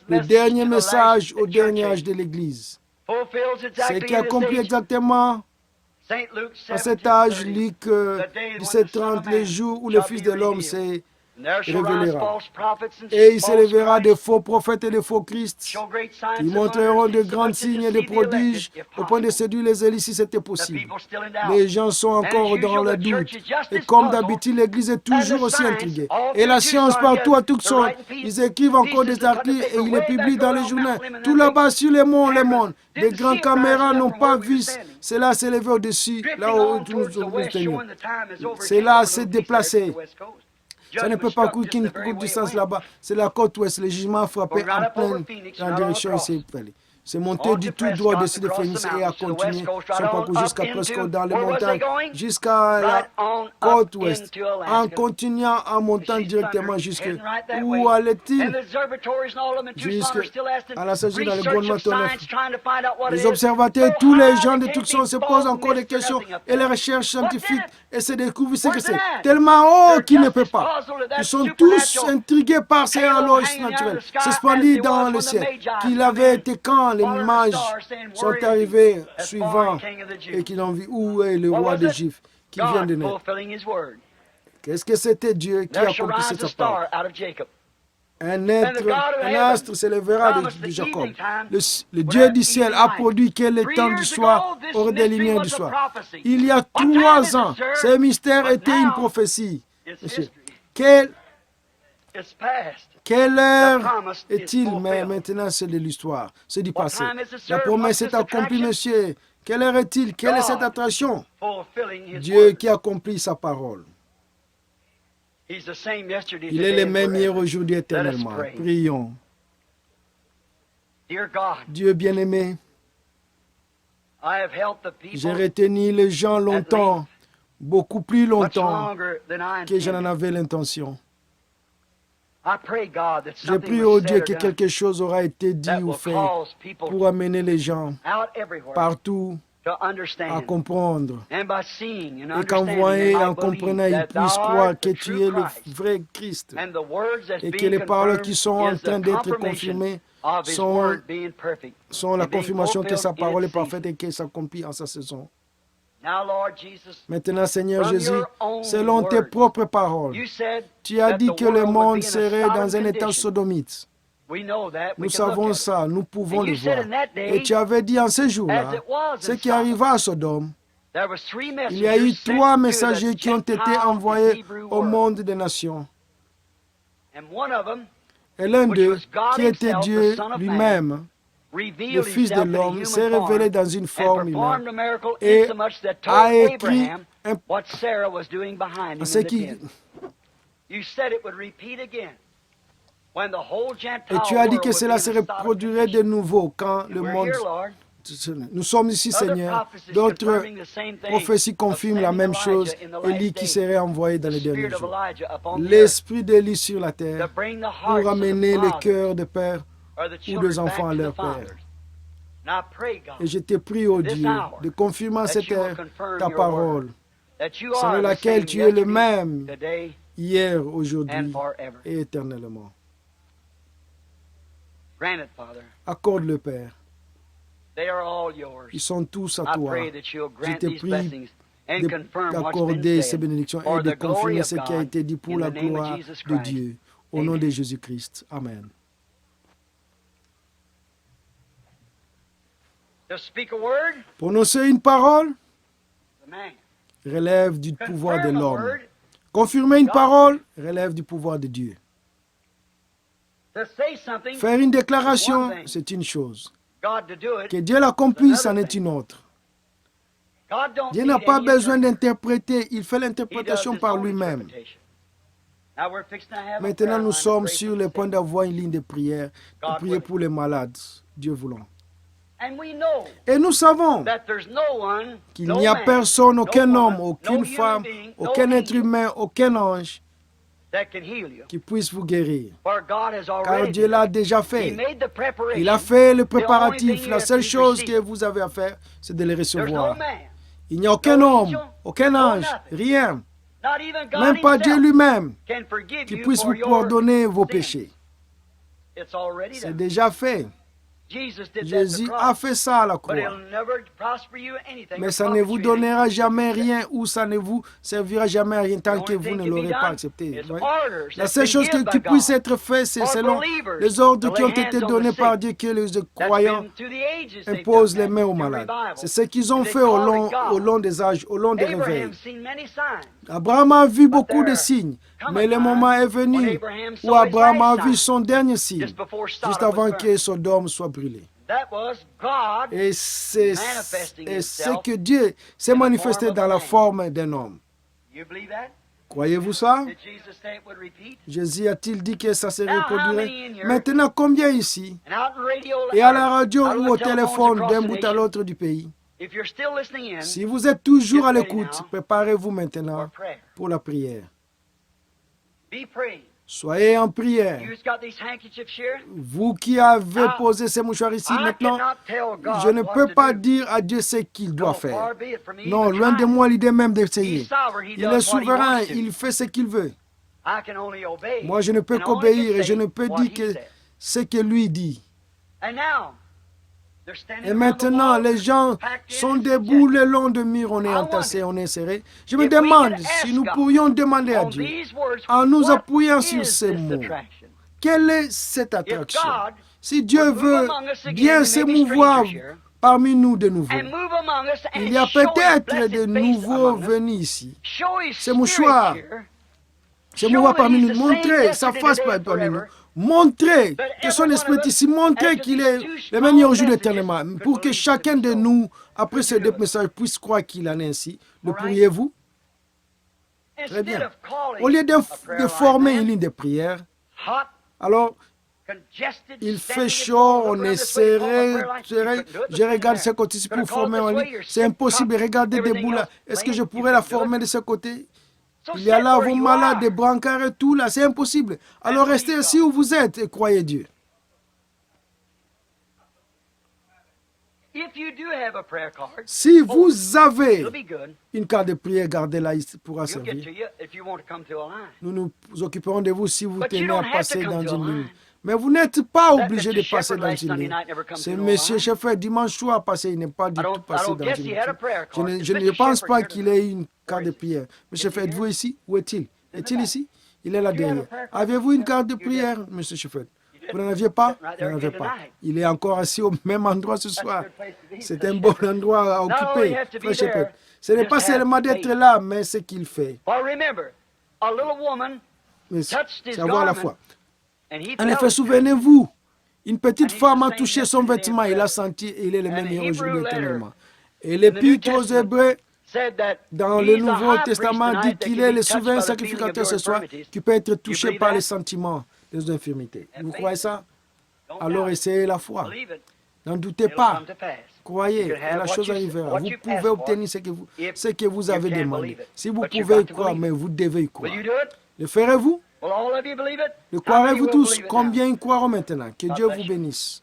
[SPEAKER 1] Le dernier message au dernier âge de l'Église. C'est qui accomplit exactement à cet âge, Luc 17:30, les jours où le Fils de l'homme s'est révélera. Et il s'élèvera des faux prophètes et des faux Christ qui montreront de grands signes et de prodiges au point de séduire les élites si c'était possible. Les gens sont encore dans le doute. Et comme d'habitude, l'Église est toujours aussi intriguée. Et la science partout à toutes sortes. Ils écrivent encore des articles et ils les publient dans les journaux. Tout là-bas sur les monts. Des grandes caméras n'ont pas vu cela s'élever au-dessus, là où nous tenions. Cela s'est déplacé. Ça ne peut pas courir qu'une courte distance là-bas. C'est la côte ouest. Le jugement a frappé en pleine dans la direction ici. C'est monté du tout droit au-dessus de Phoenix et a continué son parcours jusqu'à presque dans les montagnes, jusqu'à la côte ouest, en continuant en montant directement jusqu'à où allait-il? Jusqu'à la saison dans le gouvernement. Les observateurs, tous les gens de toutes sortes se posent encore des questions et les recherches scientifiques essaient de découvrir ce que c'est. Tellement haut qu'ils ne peuvent pas. Ils sont tous intrigués par ces horloges naturelles, suspendus dans le ciel. Qu'il avait été quand les mages sont arrivés suivant et qu'ils ont vu où est le roi d'Égypte qui vient de naître. Qu'est-ce que c'était Dieu qui accomplissait sa part? Un astre s'élèvera de Jacob. Le Dieu du ciel a produit que le temps du soir aurait des lumières du soir. Il y a 3 ans, ce mystère était une prophétie. Quelle heure est-il? Mais maintenant, c'est de l'histoire, c'est du passé. La promesse est accomplie, monsieur. Quelle heure est-il? Quelle est cette attraction? Dieu qui accomplit sa parole. Il est le même hier, aujourd'hui, éternellement. Prions. Dieu bien-aimé, j'ai retenu les gens longtemps, beaucoup plus longtemps que je n'en avais l'intention. Je prie au Dieu que quelque chose aura été dit ou fait pour amener les gens partout à comprendre. Et qu'en voyant et en comprenant, ils puissent croire que tu es le vrai Christ. Et que les paroles qui sont en train d'être confirmées sont la confirmation que sa parole est parfaite et qu'elle s'accomplit en sa saison. Maintenant, Seigneur Jésus, selon tes propres paroles, tu as dit que le monde serait dans un état sodomite. Nous savons ça, nous pouvons le voir. Et tu avais dit en ce jour-là, ce qui arriva à Sodome, il y a eu 3 messagers qui ont été envoyés au monde des nations. Et l'un d'eux, qui était Dieu lui-même, le Fils de l'homme, s'est révélé dans une forme humaine et a écrit ce qui... Et tu as dit que cela se reproduirait de nouveau quand le monde... Nous sommes ici, Seigneur. D'autres prophéties confirment la même chose. Élie qui serait envoyé dans les derniers jours. L'esprit d'Élie sur la terre pour amener le cœur des pères ou des enfants à leur père. Et je te prie, ô Dieu, de confirmer en cette heure ta parole, selon laquelle tu es le même hier, aujourd'hui et éternellement. Accorde-le, Père. Ils sont tous à toi. Je te prie d'accorder ces bénédictions et de confirmer ce qui a été dit pour la gloire de Dieu. Au nom de Jésus-Christ. Amen. Prononcer une parole relève du pouvoir de l'homme. Confirmer une parole relève du pouvoir de Dieu. Faire une déclaration, c'est une chose. Que Dieu l'accomplisse, c'en est une autre. Dieu n'a pas besoin d'interpréter, il fait l'interprétation par lui-même. Maintenant, nous sommes sur le point d'avoir une ligne de prière, de prier pour les malades, Dieu voulant. Et nous savons qu'il n'y a personne, aucun homme, aucune femme, aucun être humain, aucun ange qui puisse vous guérir. Car Dieu l'a déjà fait. Il a fait le préparatif. La seule chose que vous avez à faire, c'est de les recevoir. Il n'y a aucun homme, aucun ange, rien, même pas Dieu lui-même, qui puisse vous pardonner vos péchés. C'est déjà fait. Jésus a fait ça à la croix. Mais ça ne vous donnera jamais rien ou ça ne vous servira jamais à rien tant que vous ne l'aurez pas accepté. La seule chose qui puisse être faite, c'est selon les ordres qui ont été donnés par Dieu que les croyants imposent les mains aux malades. C'est ce qu'ils ont fait au long des âges, au long des réveils. Abraham a vu beaucoup de signes, mais le moment est venu où Abraham a vu son dernier signe, juste avant que Sodome soit brûlé. Et c'est ce que Dieu s'est manifesté dans la forme d'un homme. Croyez-vous ça? Jésus a-t-il dit que ça se reproduirait? Maintenant, combien ici, et à la radio ou au téléphone d'un bout à l'autre du pays, si vous êtes toujours à l'écoute, préparez-vous maintenant pour la prière. Soyez en prière. Vous qui avez posé ces mouchoirs ici, maintenant, je ne peux pas dire à Dieu ce qu'il doit faire. Non, loin de moi l'idée même d'essayer. Il est souverain, il fait ce qu'il veut. Moi, je ne peux qu'obéir et je ne peux dire que ce que lui dit. Et maintenant, les gens sont debout le long de murs, on est entassés, on est serrés. Je me demande si nous pourrions demander à Dieu, en nous appuyant sur ces mots, quelle est cette attraction? Si Dieu veut bien s'émouvoir parmi nous de nouveau, il y a peut-être de nouveaux venus ici. Ce mouchoir, s'émouvoir parmi nous, montrer sa face parmi nous. Montrer que son esprit est ici, montrer qu'il est le meilleur aujourd'hui éternellement, pour que chacun de nous, après ce deux messages, puisse croire qu'il en est ainsi. Le pourriez-vous? Très bien. Au lieu de former une ligne de prière, alors, il fait chaud, on est serré, je regarde ce côté-ci pour former une ligne. C'est impossible, regardez debout là. Est-ce que je pourrais la former de ce côté? Il y a là vos malades, des brancards et tout là, c'est impossible. Alors restez ici où vous êtes et croyez Dieu. Si vous avez une carte de prière, gardez-la, il pourra servir. Nous nous occuperons de vous si vous tenez à passer dans une ligne. Mais vous n'êtes pas obligé de passer dans une ligne. C'est M. Shepherd dimanche soir a passé, il n'est pas du tout passé dans une ligne. Je ne pense pas qu'il ait une carte de prière. M. Shepherd, êtes-vous ici? Où est-il? Est-il ici? Il est là derrière. Avez-vous une carte de prière, M. Shepherd? Vous n'en aviez pas? Vous n'en avez pas. Il est encore assis au même endroit ce soir. C'est un bon endroit à occuper, frère Shepherd. Ce n'est pas seulement d'être là, mais ce qu'il fait. Mais c'est avoir la foi. En effet, souvenez-vous, une petite femme a touché son vêtement, il a senti, et il est le même aujourd'hui éternellement. Et l'Épître aux Hébreux, dans le Nouveau Testament, dit qu'il est le souverain sacrificateur ce soir, qui peut être touché par les sentiments des infirmités. Vous croyez ça? Alors essayez la foi. N'en doutez pas. Croyez, et la chose arrivera. Vous pouvez obtenir ce que vous avez demandé. Si vous pouvez y croire, mais vous devez y croire. Le ferez-vous? Le croirez-vous tous? Combien y croiront maintenant? Que Dieu vous bénisse.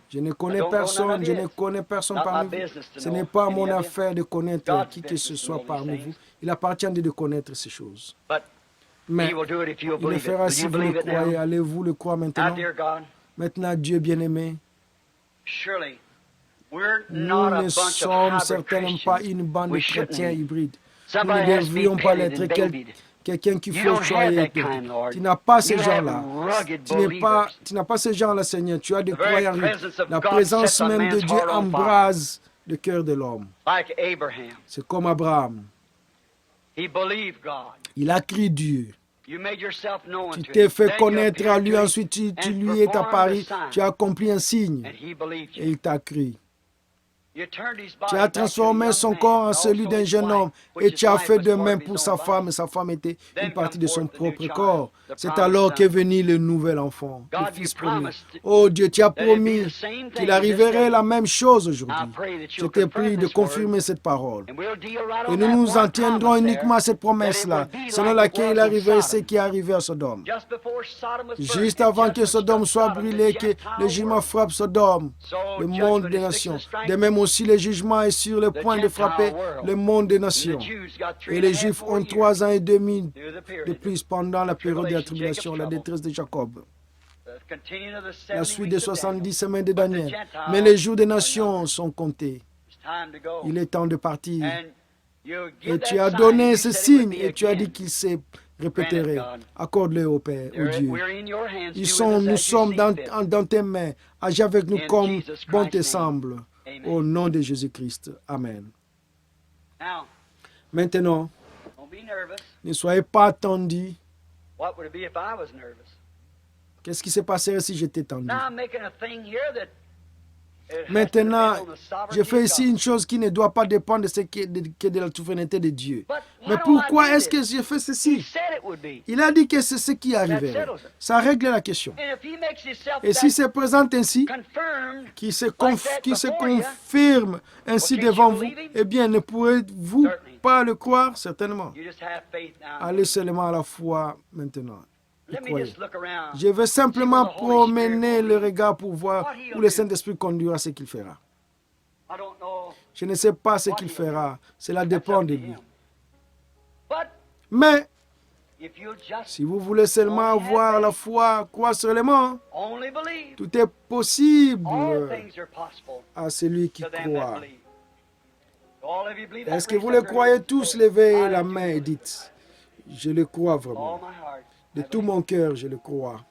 [SPEAKER 1] Je ne connais personne, je ne connais personne parmi vous. Ce n'est pas mon affaire de connaître qui que ce soit parmi vous. Il appartient à Dieu de connaître ces choses. Mais il le fera si vous le croyez. Allez-vous le croire maintenant? Maintenant, Dieu bien-aimé, nous ne sommes certainement pas une bande de chrétiens hybrides. Nous ne devrions pas l'être. Quelqu'un qui faut choyer. Tu n'as pas ces gens-là. Tu n'as pas ces gens-là, Seigneur. Tu as des croyants. La présence même de Dieu embrase le cœur de l'homme. C'est comme Abraham. Il a crié Dieu. Tu t'es fait connaître à lui, ensuite tu lui es apparu, tu as accompli un signe et il t'a cru. Tu as transformé son corps en celui d'un jeune homme et tu as fait de même pour sa femme. Sa femme était une partie de son propre corps. C'est alors qu'est venu le nouvel enfant, le Fils promis. Oh Dieu, tu as promis qu'il arriverait la même chose aujourd'hui. Je te prie de confirmer cette parole. Et nous nous en tiendrons uniquement à cette promesse-là, selon laquelle il arriverait ce qui est arrivé à Sodome. Juste avant que Sodome soit brûlé, que le jugement frappe Sodome, le monde des nations. De même aussi, le jugement est sur le point de frapper le monde des nations. Et les Juifs ont 3 ans et demi de plus pendant la période de la tribulation, la détresse de Jacob. la suite des 70 semaines de Daniel. Mais les jours des nations sont comptés. Il est temps de partir. Et tu as donné ce signe et tu as dit qu'il se répéterait. Accorde-le au Père, au Dieu. Nous sommes dans tes mains. Agis avec nous comme bon te semble. Au nom de Jésus-Christ. Amen. Maintenant, ne soyez pas attendus. Qu'est-ce qui se passerait si j'étais tendu? Maintenant, je fais ici une chose qui ne doit pas dépendre de ce qui est de la souveraineté de Dieu. Mais pourquoi est-ce que je fais ceci? Il a dit que c'est ce qui arriverait. Ça règle la question. Et s'il se présente ainsi, qui se confirme ainsi devant vous, eh bien, ne pourrez-vous pas le croire? Certainement. Allez seulement à la foi maintenant. Je vais simplement promener le regard pour voir où le Saint-Esprit conduira ce qu'il fera. Je ne sais pas ce qu'il fera. Cela dépend de lui. Mais, si vous voulez seulement avoir la foi, croire seulement, tout est possible à celui qui croit. Est-ce que vous le croyez tous? Levez la main et dites, je le crois vraiment. De tout mon cœur, je le crois.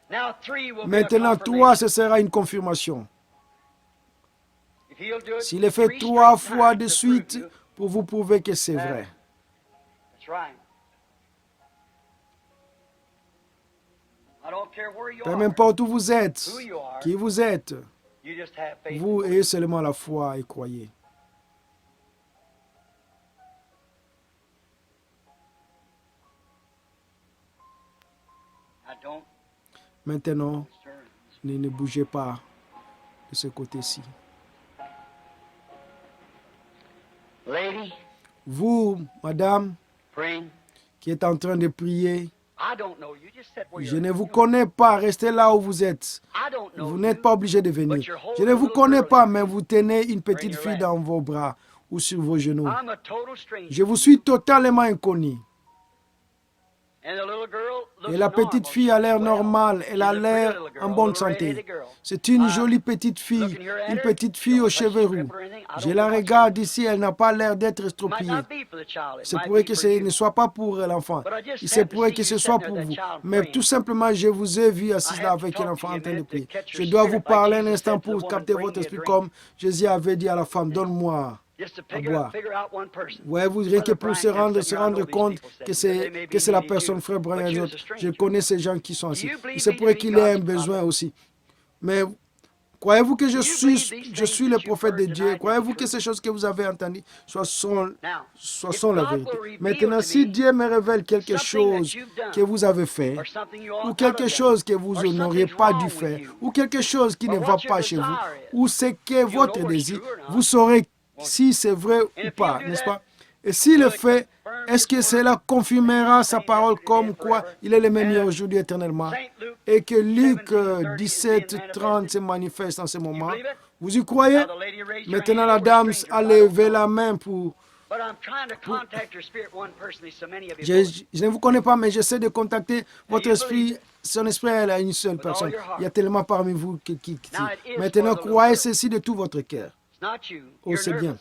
[SPEAKER 1] Maintenant, 3, ce sera une confirmation. S'il est fait 3 fois de suite, pour vous prouver que c'est vrai. Peu importe où vous êtes, qui vous êtes, vous ayez seulement la foi et croyez. Maintenant, ne bougez pas de ce côté-ci. Vous, madame, qui êtes en train de prier, je ne vous connais pas, restez là où vous êtes. Vous n'êtes pas obligé de venir. Je ne vous connais pas, mais vous tenez une petite fille dans vos bras ou sur vos genoux. Je vous suis totalement inconnu. Et la petite fille a l'air normale, elle a l'air en bonne santé. C'est une jolie petite fille aux cheveux roux. Je la regarde ici, elle n'a pas l'air d'être estropiée. C'est pourrait que ce ne soit pas pour l'enfant. Il se pourrait que ce soit pour vous. Mais tout simplement, je vous ai vu assis là avec l'enfant en train de prier. Je dois vous parler un instant pour capter votre esprit comme Jésus avait dit à la femme, donne-moi à boire. Voyez-vous, rien que pour se rendre compte que c'est la personne, frère Brian et les autres. Je connais ces gens qui sont assis. Il se pourrait qu'il ait un besoin aussi. Mais croyez-vous que je suis le prophète de Dieu? Croyez-vous que ces choses que vous avez entendues sont la vérité? Maintenant, si Dieu me révèle quelque chose que vous avez fait, ou quelque chose que vous n'auriez pas dû faire, ou quelque chose qui ne va pas chez vous, ou ce que votre désir, vous saurez si c'est vrai ou pas, n'est-ce pas? Et s'il le fait, est-ce que cela confirmera sa parole comme quoi il est le même hier, aujourd'hui, éternellement? Et que Luc 17:30 se manifeste en ce moment. Vous y croyez? Maintenant, la dame a levé la main pour... Je ne vous connais pas, mais j'essaie de contacter votre esprit. Son esprit est à une seule personne. Il y a tellement parmi vous qui... Maintenant, croyez ceci de tout votre cœur. Oh, c'est bien.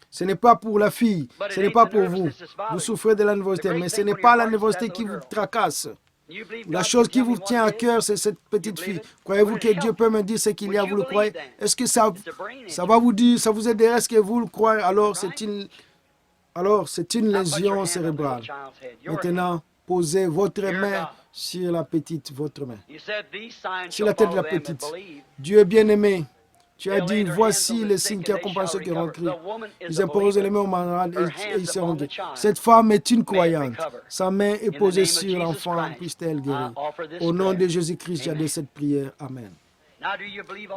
[SPEAKER 1] Ce n'est pas pour la fille, ce n'est pas pour vous. Vous souffrez de la nervosité, mais ce n'est pas la nervosité qui vous tracasse. La chose qui vous tient à cœur, c'est cette petite fille. Croyez-vous que Dieu peut me dire ce qu'il y a, vous le croyez? Est-ce que ça va vous dire, ça vous aiderait, est-ce que vous le croyez? Alors, c'est une lésion cérébrale. Maintenant, posez votre main sur la petite, votre main. Sur la tête de la petite. Dieu est bien-aimé. Tu as dit, voici les signes qui accompagnent ceux qui ont cru. Ils imposent les mains aux malades et ils seront guéris. Cette femme est une croyante. Sa main est posée sur l'enfant, puisse-t-elle guérir. Au nom de Jésus-Christ, j'adore cette prière. Amen.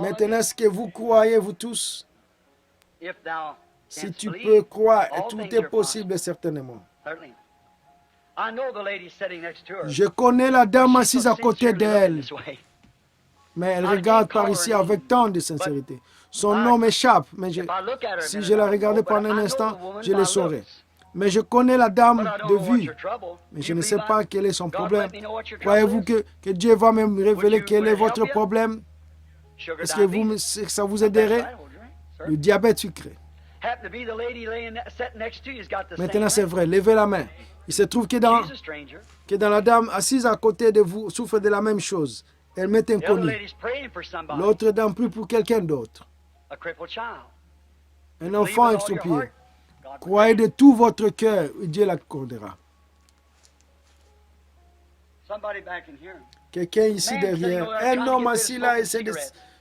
[SPEAKER 1] Maintenant, est-ce que vous croyez, vous tous? Si tu peux croire, tout est possible, certainement. Je connais la dame assise à côté d'elle. Mais elle regarde par ici avec tant de sincérité. Son nom m'échappe, mais si je la regardais pendant un instant, je le saurais. Mais je connais la dame de vue, mais je ne sais pas quel est son problème. Croyez-vous que Dieu va me révéler quel est votre problème? Est-ce que ça vous aiderait? Le diabète sucré. Maintenant, c'est vrai, levez la main. Il se trouve que dans la dame assise à côté de vous souffre de la même chose. Elle m'est inconnue. L'autre dame prie pour quelqu'un d'autre. Un enfant extropié. Croyez de tout votre cœur et Dieu l'accordera. Quelqu'un ici derrière, un homme assis là essaie de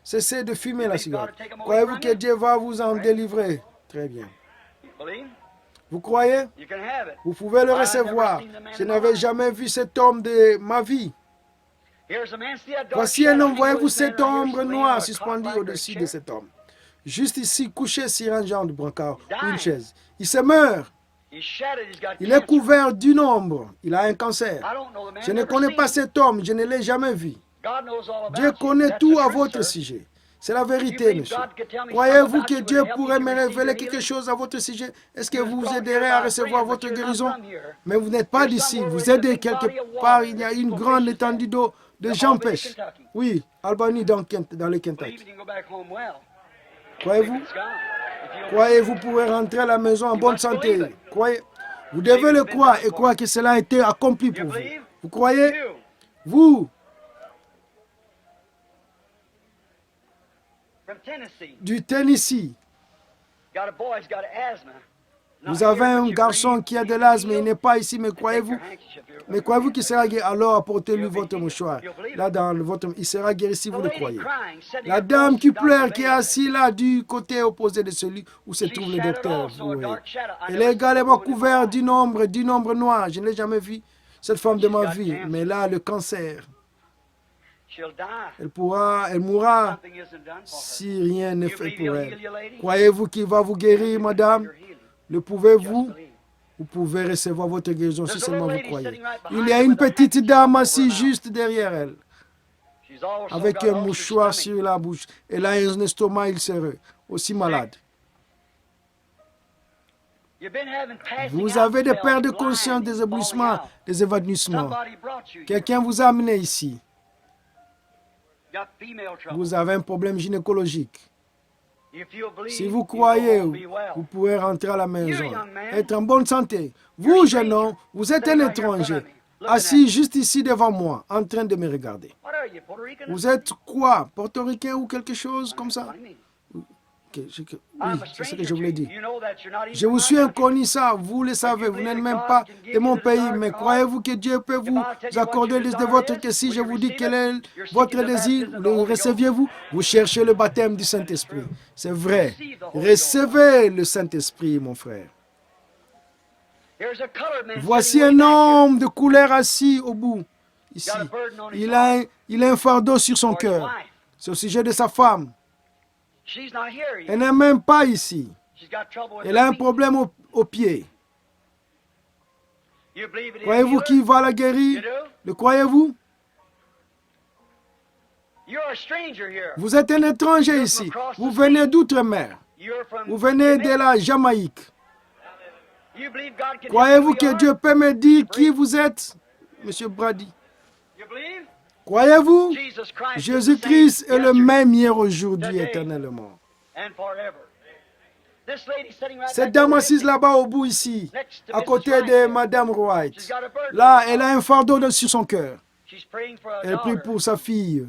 [SPEAKER 1] cesser de fumer la cigarette. Croyez-vous que Dieu va vous en délivrer? Très bien. Vous croyez? Vous pouvez le recevoir. Je n'avais jamais vu cet homme de ma vie. Voici un homme, voyez-vous cette ombre noire suspendue au-dessus de cet homme. Juste ici, couché sur un genre de brancard ou une chaise. Il se meurt. Il est couvert d'une ombre. Il a un cancer. Je ne connais pas cet homme. Je ne l'ai jamais vu. Dieu connaît tout à votre sujet. C'est la vérité, monsieur. Croyez-vous que Dieu pourrait me révéler quelque chose à votre sujet? Est-ce que vous aiderez à recevoir votre guérison? Mais vous n'êtes pas d'ici. Vous aidez quelque part. Il y a une grande étendue d'eau de gens pêchent. Oui, Albany dans le Kentucky. Croyez-vous? Croyez-vous pourrez rentrer à la maison en bonne santé? Croyez? Vous devez le croire et croire que cela a été accompli pour vous. Vous croyez? Vous, du Tennessee, vous avez un garçon qui a de l'asthme, il n'est pas ici, mais croyez-vous qu'il sera guéri? Alors apportez-lui votre mouchoir. Là, il sera guéri si vous le croyez. La dame qui pleure, qui est assise là, du côté opposé de celui où se trouve le docteur. Elle est également couverte d'une ombre noire. Je ne l'ai jamais vu, cette femme de ma vie. Mais là, le cancer. Elle mourra si rien n'est fait pour elle. Croyez-vous qu'il va vous guérir, madame? Le pouvez-vous? Vous pouvez recevoir votre guérison si seulement vous croyez. Il y a une petite dame assise juste derrière elle, avec un mouchoir sur la bouche. Elle a un estomac ulcéreux, aussi malade. Vous avez des pertes de conscience, des éblouissements, des évanouissements. Quelqu'un vous a amené ici. Vous avez un problème gynécologique. Si vous croyez, vous pouvez rentrer à la maison, être en bonne santé. Vous, jeune homme, vous êtes un étranger, assis juste ici devant moi, en train de me regarder. Vous êtes quoi, portoricain ou quelque chose comme ça? Oui, c'est ce que je voulais dire. Je vous suis inconnu, ça, vous le savez, vous n'êtes même pas de mon pays, mais croyez-vous que Dieu peut vous accorder de votre que si je vous dis quel est votre désir, le receviez-vous? Vous cherchez le baptême du Saint-Esprit. C'est vrai. Recevez le Saint-Esprit, mon frère. Voici un homme de couleur assis au bout, ici. Il a un fardeau sur son cœur. C'est au sujet de sa femme. Elle n'est même pas ici. Elle a un problème au pied. Croyez-vous qu'il va la guérir? Le croyez-vous? Vous êtes un étranger ici. Vous venez d'outre-mer. Vous venez de la Jamaïque. Croyez-vous que Dieu peut me dire qui vous êtes, Monsieur Brady? Croyez-vous? Jésus-Christ est le même hier, aujourd'hui, éternellement. Cette dame assise là-bas au bout ici, à côté de Madame White, là, elle a un fardeau sur son cœur. Elle prie pour sa fille.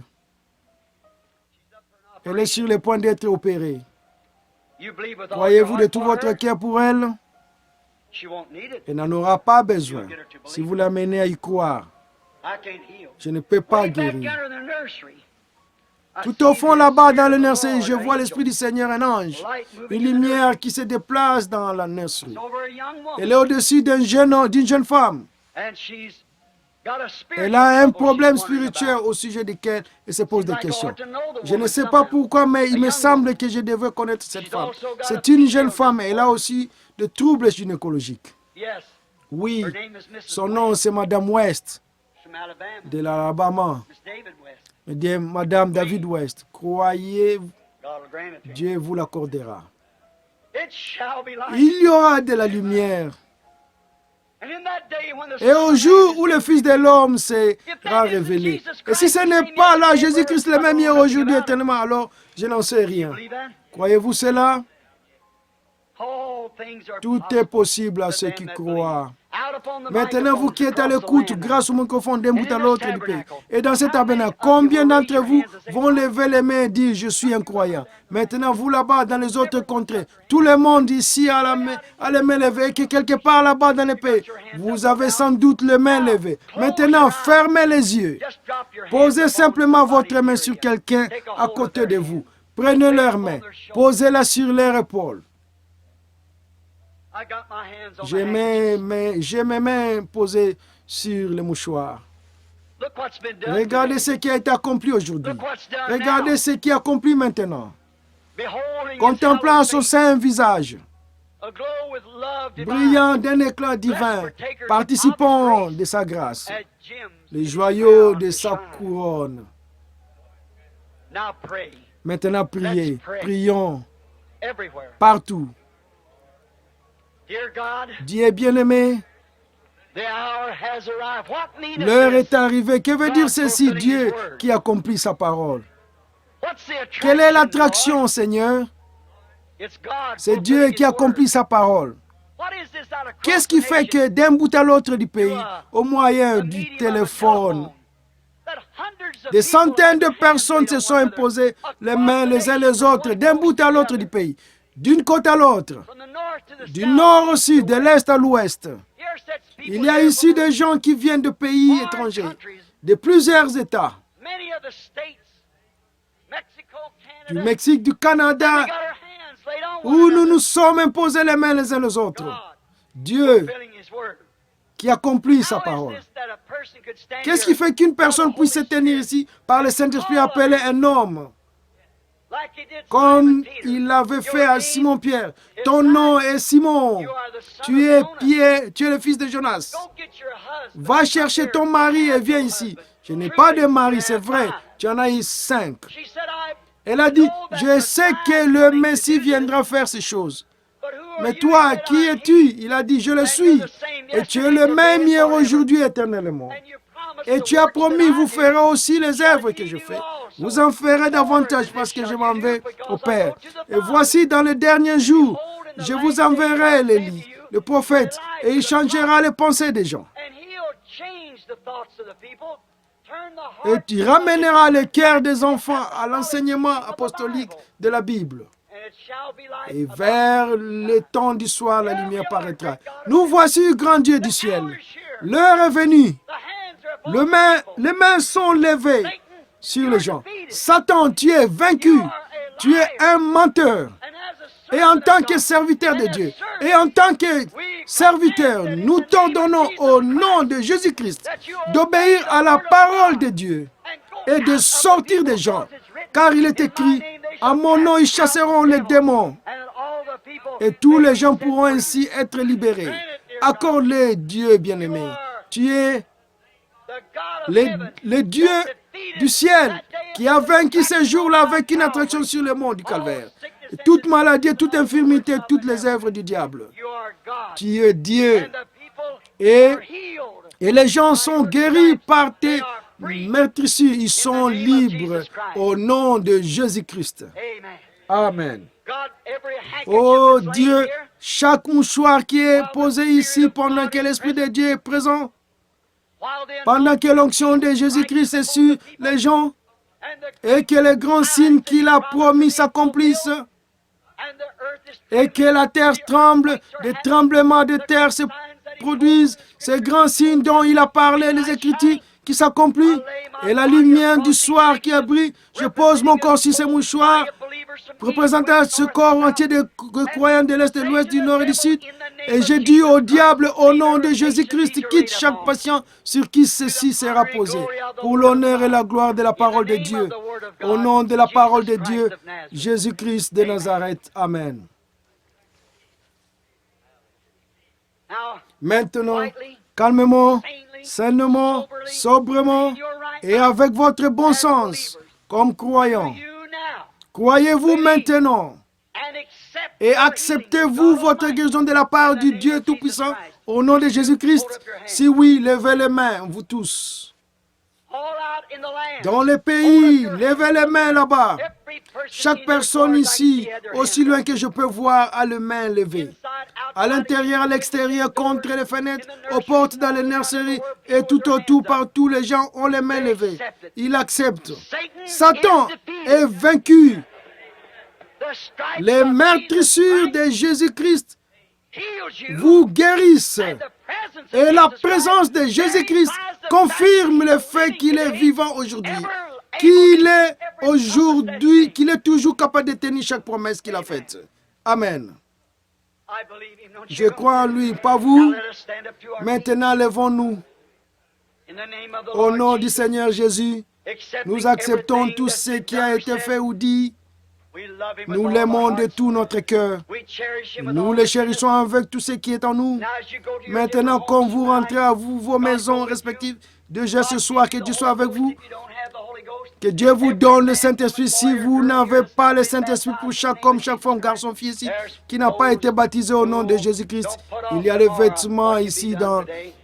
[SPEAKER 1] Elle est sur le point d'être opérée. Croyez-vous de tout votre cœur pour elle? Elle n'en aura pas besoin si vous l'amenez à y croire. Je ne peux pas guérir. Tout au fond là-bas dans le nursery, je vois l'Esprit du Seigneur, un ange, une lumière qui se déplace dans la nursery. Elle est au-dessus d'une jeune femme. Elle a un problème spirituel au sujet duquel elle se pose des questions. Je ne sais pas pourquoi, mais il me semble que je devrais connaître cette femme. C'est une jeune femme, elle a aussi des troubles gynécologiques. Oui, son nom c'est Madame West, de l'Alabama. Madame David West, croyez, Dieu vous l'accordera. Il y aura de la lumière Et au jour où le Fils de l'homme sera révélé. Et si ce n'est pas là, Jésus-Christ le même hier, aujourd'hui, éternellement, alors je n'en sais rien. Croyez-vous cela? Tout est possible à ceux qui croient. Maintenant, vous qui êtes à l'écoute, grâce au microphone d'un bout à l'autre du pays, et dans cet tabernacle, combien d'entre vous vont lever les mains et dire, je suis un croyant? Maintenant, vous là-bas, dans les autres contrées, tout le monde ici a les mains levées, et que quelque part là-bas dans les pays, vous avez sans doute les mains levées. Maintenant, fermez les yeux. Posez simplement votre main sur quelqu'un à côté de vous. Prenez leurs mains, posez-la sur leur épaule. J'ai mes mains posées sur le mouchoir. Regardez ce qui a été accompli aujourd'hui. Regardez ce qui est accompli maintenant. Contemplant son saint visage, brillant d'un éclat divin, participant de sa grâce, les joyaux de sa couronne. Maintenant, priez, prions partout. Dieu bien-aimé, l'heure est arrivée. Que veut dire ceci, Dieu qui accomplit sa parole? Quelle est l'attraction, Seigneur? C'est Dieu qui accomplit sa parole. Qu'est-ce qui fait que d'un bout à l'autre du pays, au moyen du téléphone, des centaines de personnes se sont imposées les mains les uns les autres, d'un bout à l'autre du pays, d'une côte à l'autre, du nord au sud, de l'est à l'ouest. Il y a ici des gens qui viennent de pays étrangers, de plusieurs États, du Mexique, du Canada, où nous nous sommes imposés les mains les uns les autres. Dieu qui accomplit sa parole. Qu'est-ce qui fait qu'une personne puisse se tenir ici par le Saint-Esprit appelé un homme? Comme il l'avait fait à Simon-Pierre. Ton nom est Simon. Tu es Pierre, tu es le fils de Jonas. Va chercher ton mari et viens ici. Je n'ai pas de mari, c'est vrai. Tu en as eu 5. Elle a dit, je sais que le Messie viendra faire ces choses. Mais toi, qui es-tu? Il a dit, je le suis. Et tu es le même hier, aujourd'hui, éternellement. Et tu as promis, vous ferez aussi les œuvres que je fais. Vous en ferez davantage parce que je m'en vais au Père. Et voici, dans les derniers jours, je vous enverrai l'Élie, le prophète, et il changera les pensées des gens. Et tu ramèneras le cœur des enfants à l'enseignement apostolique de la Bible. Et vers le temps du soir, la lumière paraîtra. Nous voici, grand Dieu du ciel. L'heure est venue. Les mains sont levées sur les gens. Satan, tu es vaincu. Tu es un menteur. Et en tant que serviteur de Dieu, et en tant que serviteur, nous t'ordonnons au nom de Jésus-Christ d'obéir à la parole de Dieu et de sortir des gens. Car il est écrit, à mon nom, ils chasseront les démons. Et tous les gens pourront ainsi être libérés. Accorde-les, Dieu bien-aimé. Tu es le Dieu du ciel qui a vaincu ces jours-là avec une attraction sur le mont du Calvaire. Et toute maladie, toute infirmité, toutes les œuvres du diable. Tu es Dieu. Et les gens sont guéris par tes meurtrissures. Ils sont libres au nom de Jésus-Christ. Amen. Oh Dieu, chaque mouchoir qui est posé ici pendant que l'Esprit de Dieu est présent, pendant que l'onction de Jésus-Christ est sur les gens, et que les grands signes qu'il a promis s'accomplissent, et que la terre tremble, des tremblements de terre se produisent, ces grands signes dont il a parlé, les Écritures qui s'accomplissent, et la lumière du soir qui brille. Je pose mon corps sur ces mouchoirs, représentant ce corps entier de croyants de l'Est, de l'Ouest, du Nord et du Sud. Et j'ai dit au diable, au nom de Jésus-Christ, quitte chaque patient sur qui ceci sera posé, pour l'honneur et la gloire de la parole de Dieu. Au nom de la parole de Dieu, Jésus-Christ de Nazareth. Amen. Maintenant, calmement, sainement, sobrement et avec votre bon sens, comme croyant. Croyez-vous maintenant et acceptez-vous votre guérison de la part du Dieu Tout-Puissant Au nom de Jésus-Christ, si oui, levez les mains, vous tous. Dans les pays, levez les mains là-bas. Chaque personne ici, aussi loin que je peux voir, a les mains levées. À l'intérieur, à l'extérieur, contre les fenêtres, aux portes, dans les nurseries et tout autour, partout, les gens ont les mains levées. Ils acceptent. Satan est vaincu. Les meurtrissures de Jésus-Christ vous guérissent. Et la présence de Jésus-Christ confirme le fait qu'il est vivant aujourd'hui. Qu'il est toujours capable de tenir chaque promesse qu'il a faite. Amen. Je crois en lui, pas vous. Maintenant, levons-nous. Au nom du Seigneur Jésus, nous acceptons tout ce qui a été fait ou dit. Nous l'aimons de tout notre cœur. Nous le chérissons avec tout ce qui est en nous. Maintenant, quand vous rentrez à vos maisons respectives, déjà ce soir, que Dieu soit avec vous. Que Dieu vous donne le Saint-Esprit. Si vous n'avez pas le Saint-Esprit pour chaque homme, chaque femme, garçon, fille ici, qui n'a pas été baptisé au nom de Jésus-Christ, il y a les vêtements ici.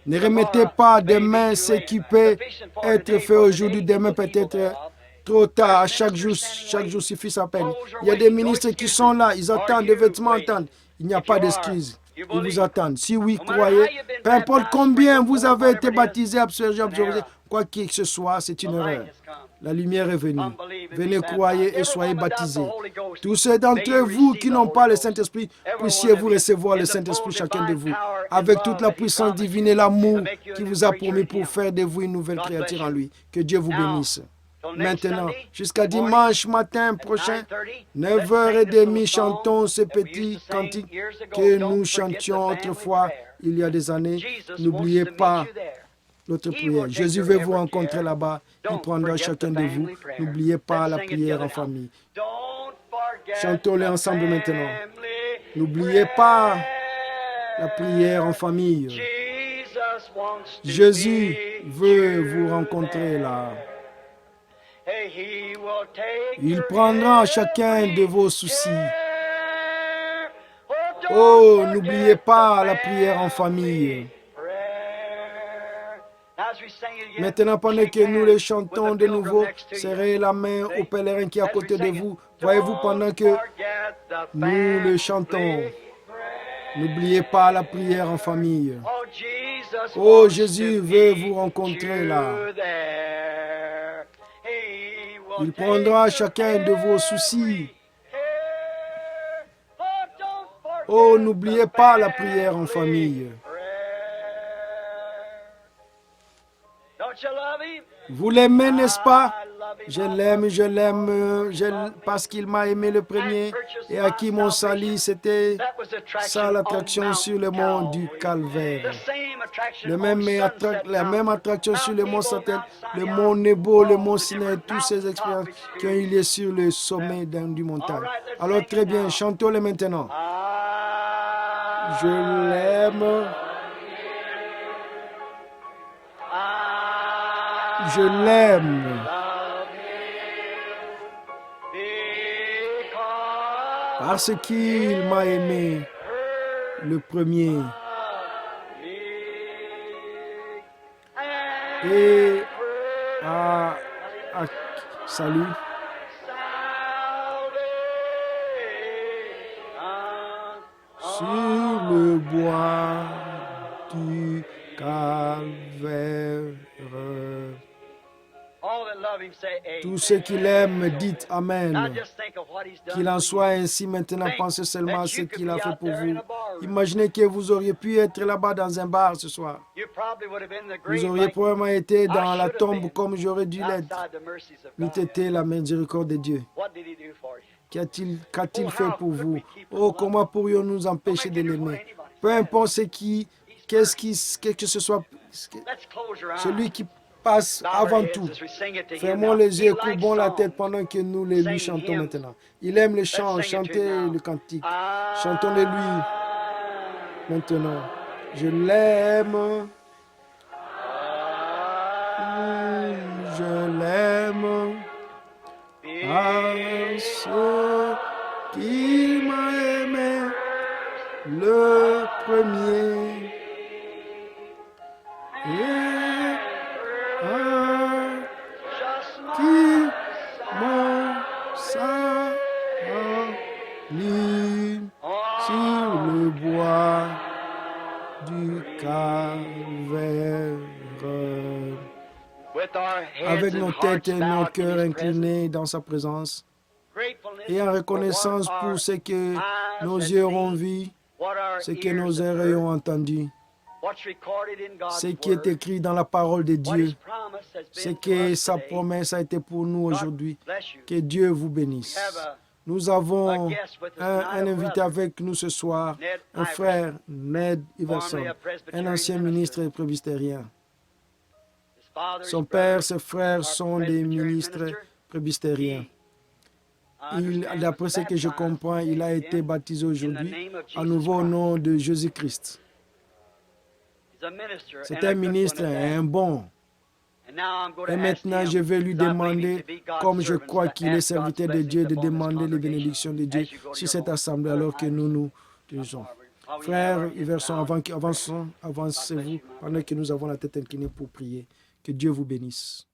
[SPEAKER 1] Ne remettez pas demain ce qui peut être fait aujourd'hui. Demain peut-être trop tard. Chaque jour suffit sa peine. Il y a des ministres qui sont là. Ils attendent, des vêtements attendent. Il n'y a pas d'excuses. Ils vous attendent. Si oui, croyez. Peu importe combien vous avez été baptisé, absorbé, quoi que ce soit, c'est une erreur. La lumière est venue. Venez, croyez et soyez baptisés. Tous ceux d'entre vous qui n'ont pas le Saint-Esprit, puissiez-vous recevoir le Saint-Esprit, chacun de vous, avec toute la puissance divine et l'amour qui vous a promis pour faire de vous une nouvelle créature en lui. Que Dieu vous bénisse. Maintenant, jusqu'à dimanche matin prochain, 9h30, chantons ce petit cantique que nous chantions autrefois, il y a des années. N'oubliez pas notre prière. Jésus veut vous rencontrer là-bas. Il prendra chacun de vous. N'oubliez pas la prière en famille. Chantons-les ensemble maintenant. N'oubliez pas la prière en famille. Jésus veut vous rencontrer là. Il prendra chacun de vos soucis. Oh, n'oubliez pas la prière en famille. Maintenant, pendant que nous les chantons de nouveau, serrez la main au pèlerin qui est à côté de vous. Voyez-vous, pendant que nous le chantons, n'oubliez pas la prière en famille. Oh, Jésus veut vous rencontrer là. Il prendra chacun de vos soucis. Oh, n'oubliez pas la prière en famille. Vous l'aimez, n'est-ce pas? Je l'aime, parce qu'il m'a aimé le premier et à qui mon salut, c'était ça l'attraction sur le mont du Calvaire. La même attraction sur le mont Satan, le mont Nebo, le mont Sinaï, toutes ces expériences qui ont eu lieu sur le sommet du montagne. Alors très bien, chantons-les maintenant. Je l'aime. Je l'aime. Parce qu'il m'a aimé le premier. Et salut. Sur le bois du Calvaire. Tous ceux qui l'aiment, dites Amen. Qu'il en soit ainsi maintenant, pensez seulement à ce qu'il a fait pour vous. Imaginez que vous auriez pu être là-bas dans un bar ce soir. Vous auriez probablement été dans la tombe comme j'aurais dû l'être. N'eût été la miséricorde de Dieu. Qu'a-t-il fait pour vous? Oh, comment pourrions-nous nous empêcher de l'aimer? Peu importe que ce soit, celui qui passe avant tout. Fermons les yeux, courbons la tête pendant que nous les lui chantons maintenant. Il aime les chants, chantez le cantique. Chantons-les lui maintenant. Je l'aime. Je l'aime. Parce qu'il m'a aimé le premier. sur le bois du calvaire. Avec nos têtes et nos cœurs inclinés dans sa présence et en reconnaissance pour ce que nos yeux ont vu, ce que nos oreilles ont entendu, ce qui est écrit dans la parole de Dieu, ce que sa promesse a été pour nous aujourd'hui. Que Dieu vous bénisse. Nous avons un invité avec nous ce soir, un frère, Ned Iverson, un ancien ministre presbytérien. Son père, ses frères sont des ministres presbytériens. D'après ce que je comprends, il a été baptisé aujourd'hui à nouveau au nom de Jésus-Christ. C'est un ministre et un bon. Et maintenant, je vais lui demander, comme je crois qu'il est serviteur de Dieu, de demander les bénédictions de Dieu sur cette assemblée alors que nous nous disons. Frère Iverson, avancez-vous pendant que nous avons la tête inclinée pour prier. Que Dieu vous bénisse.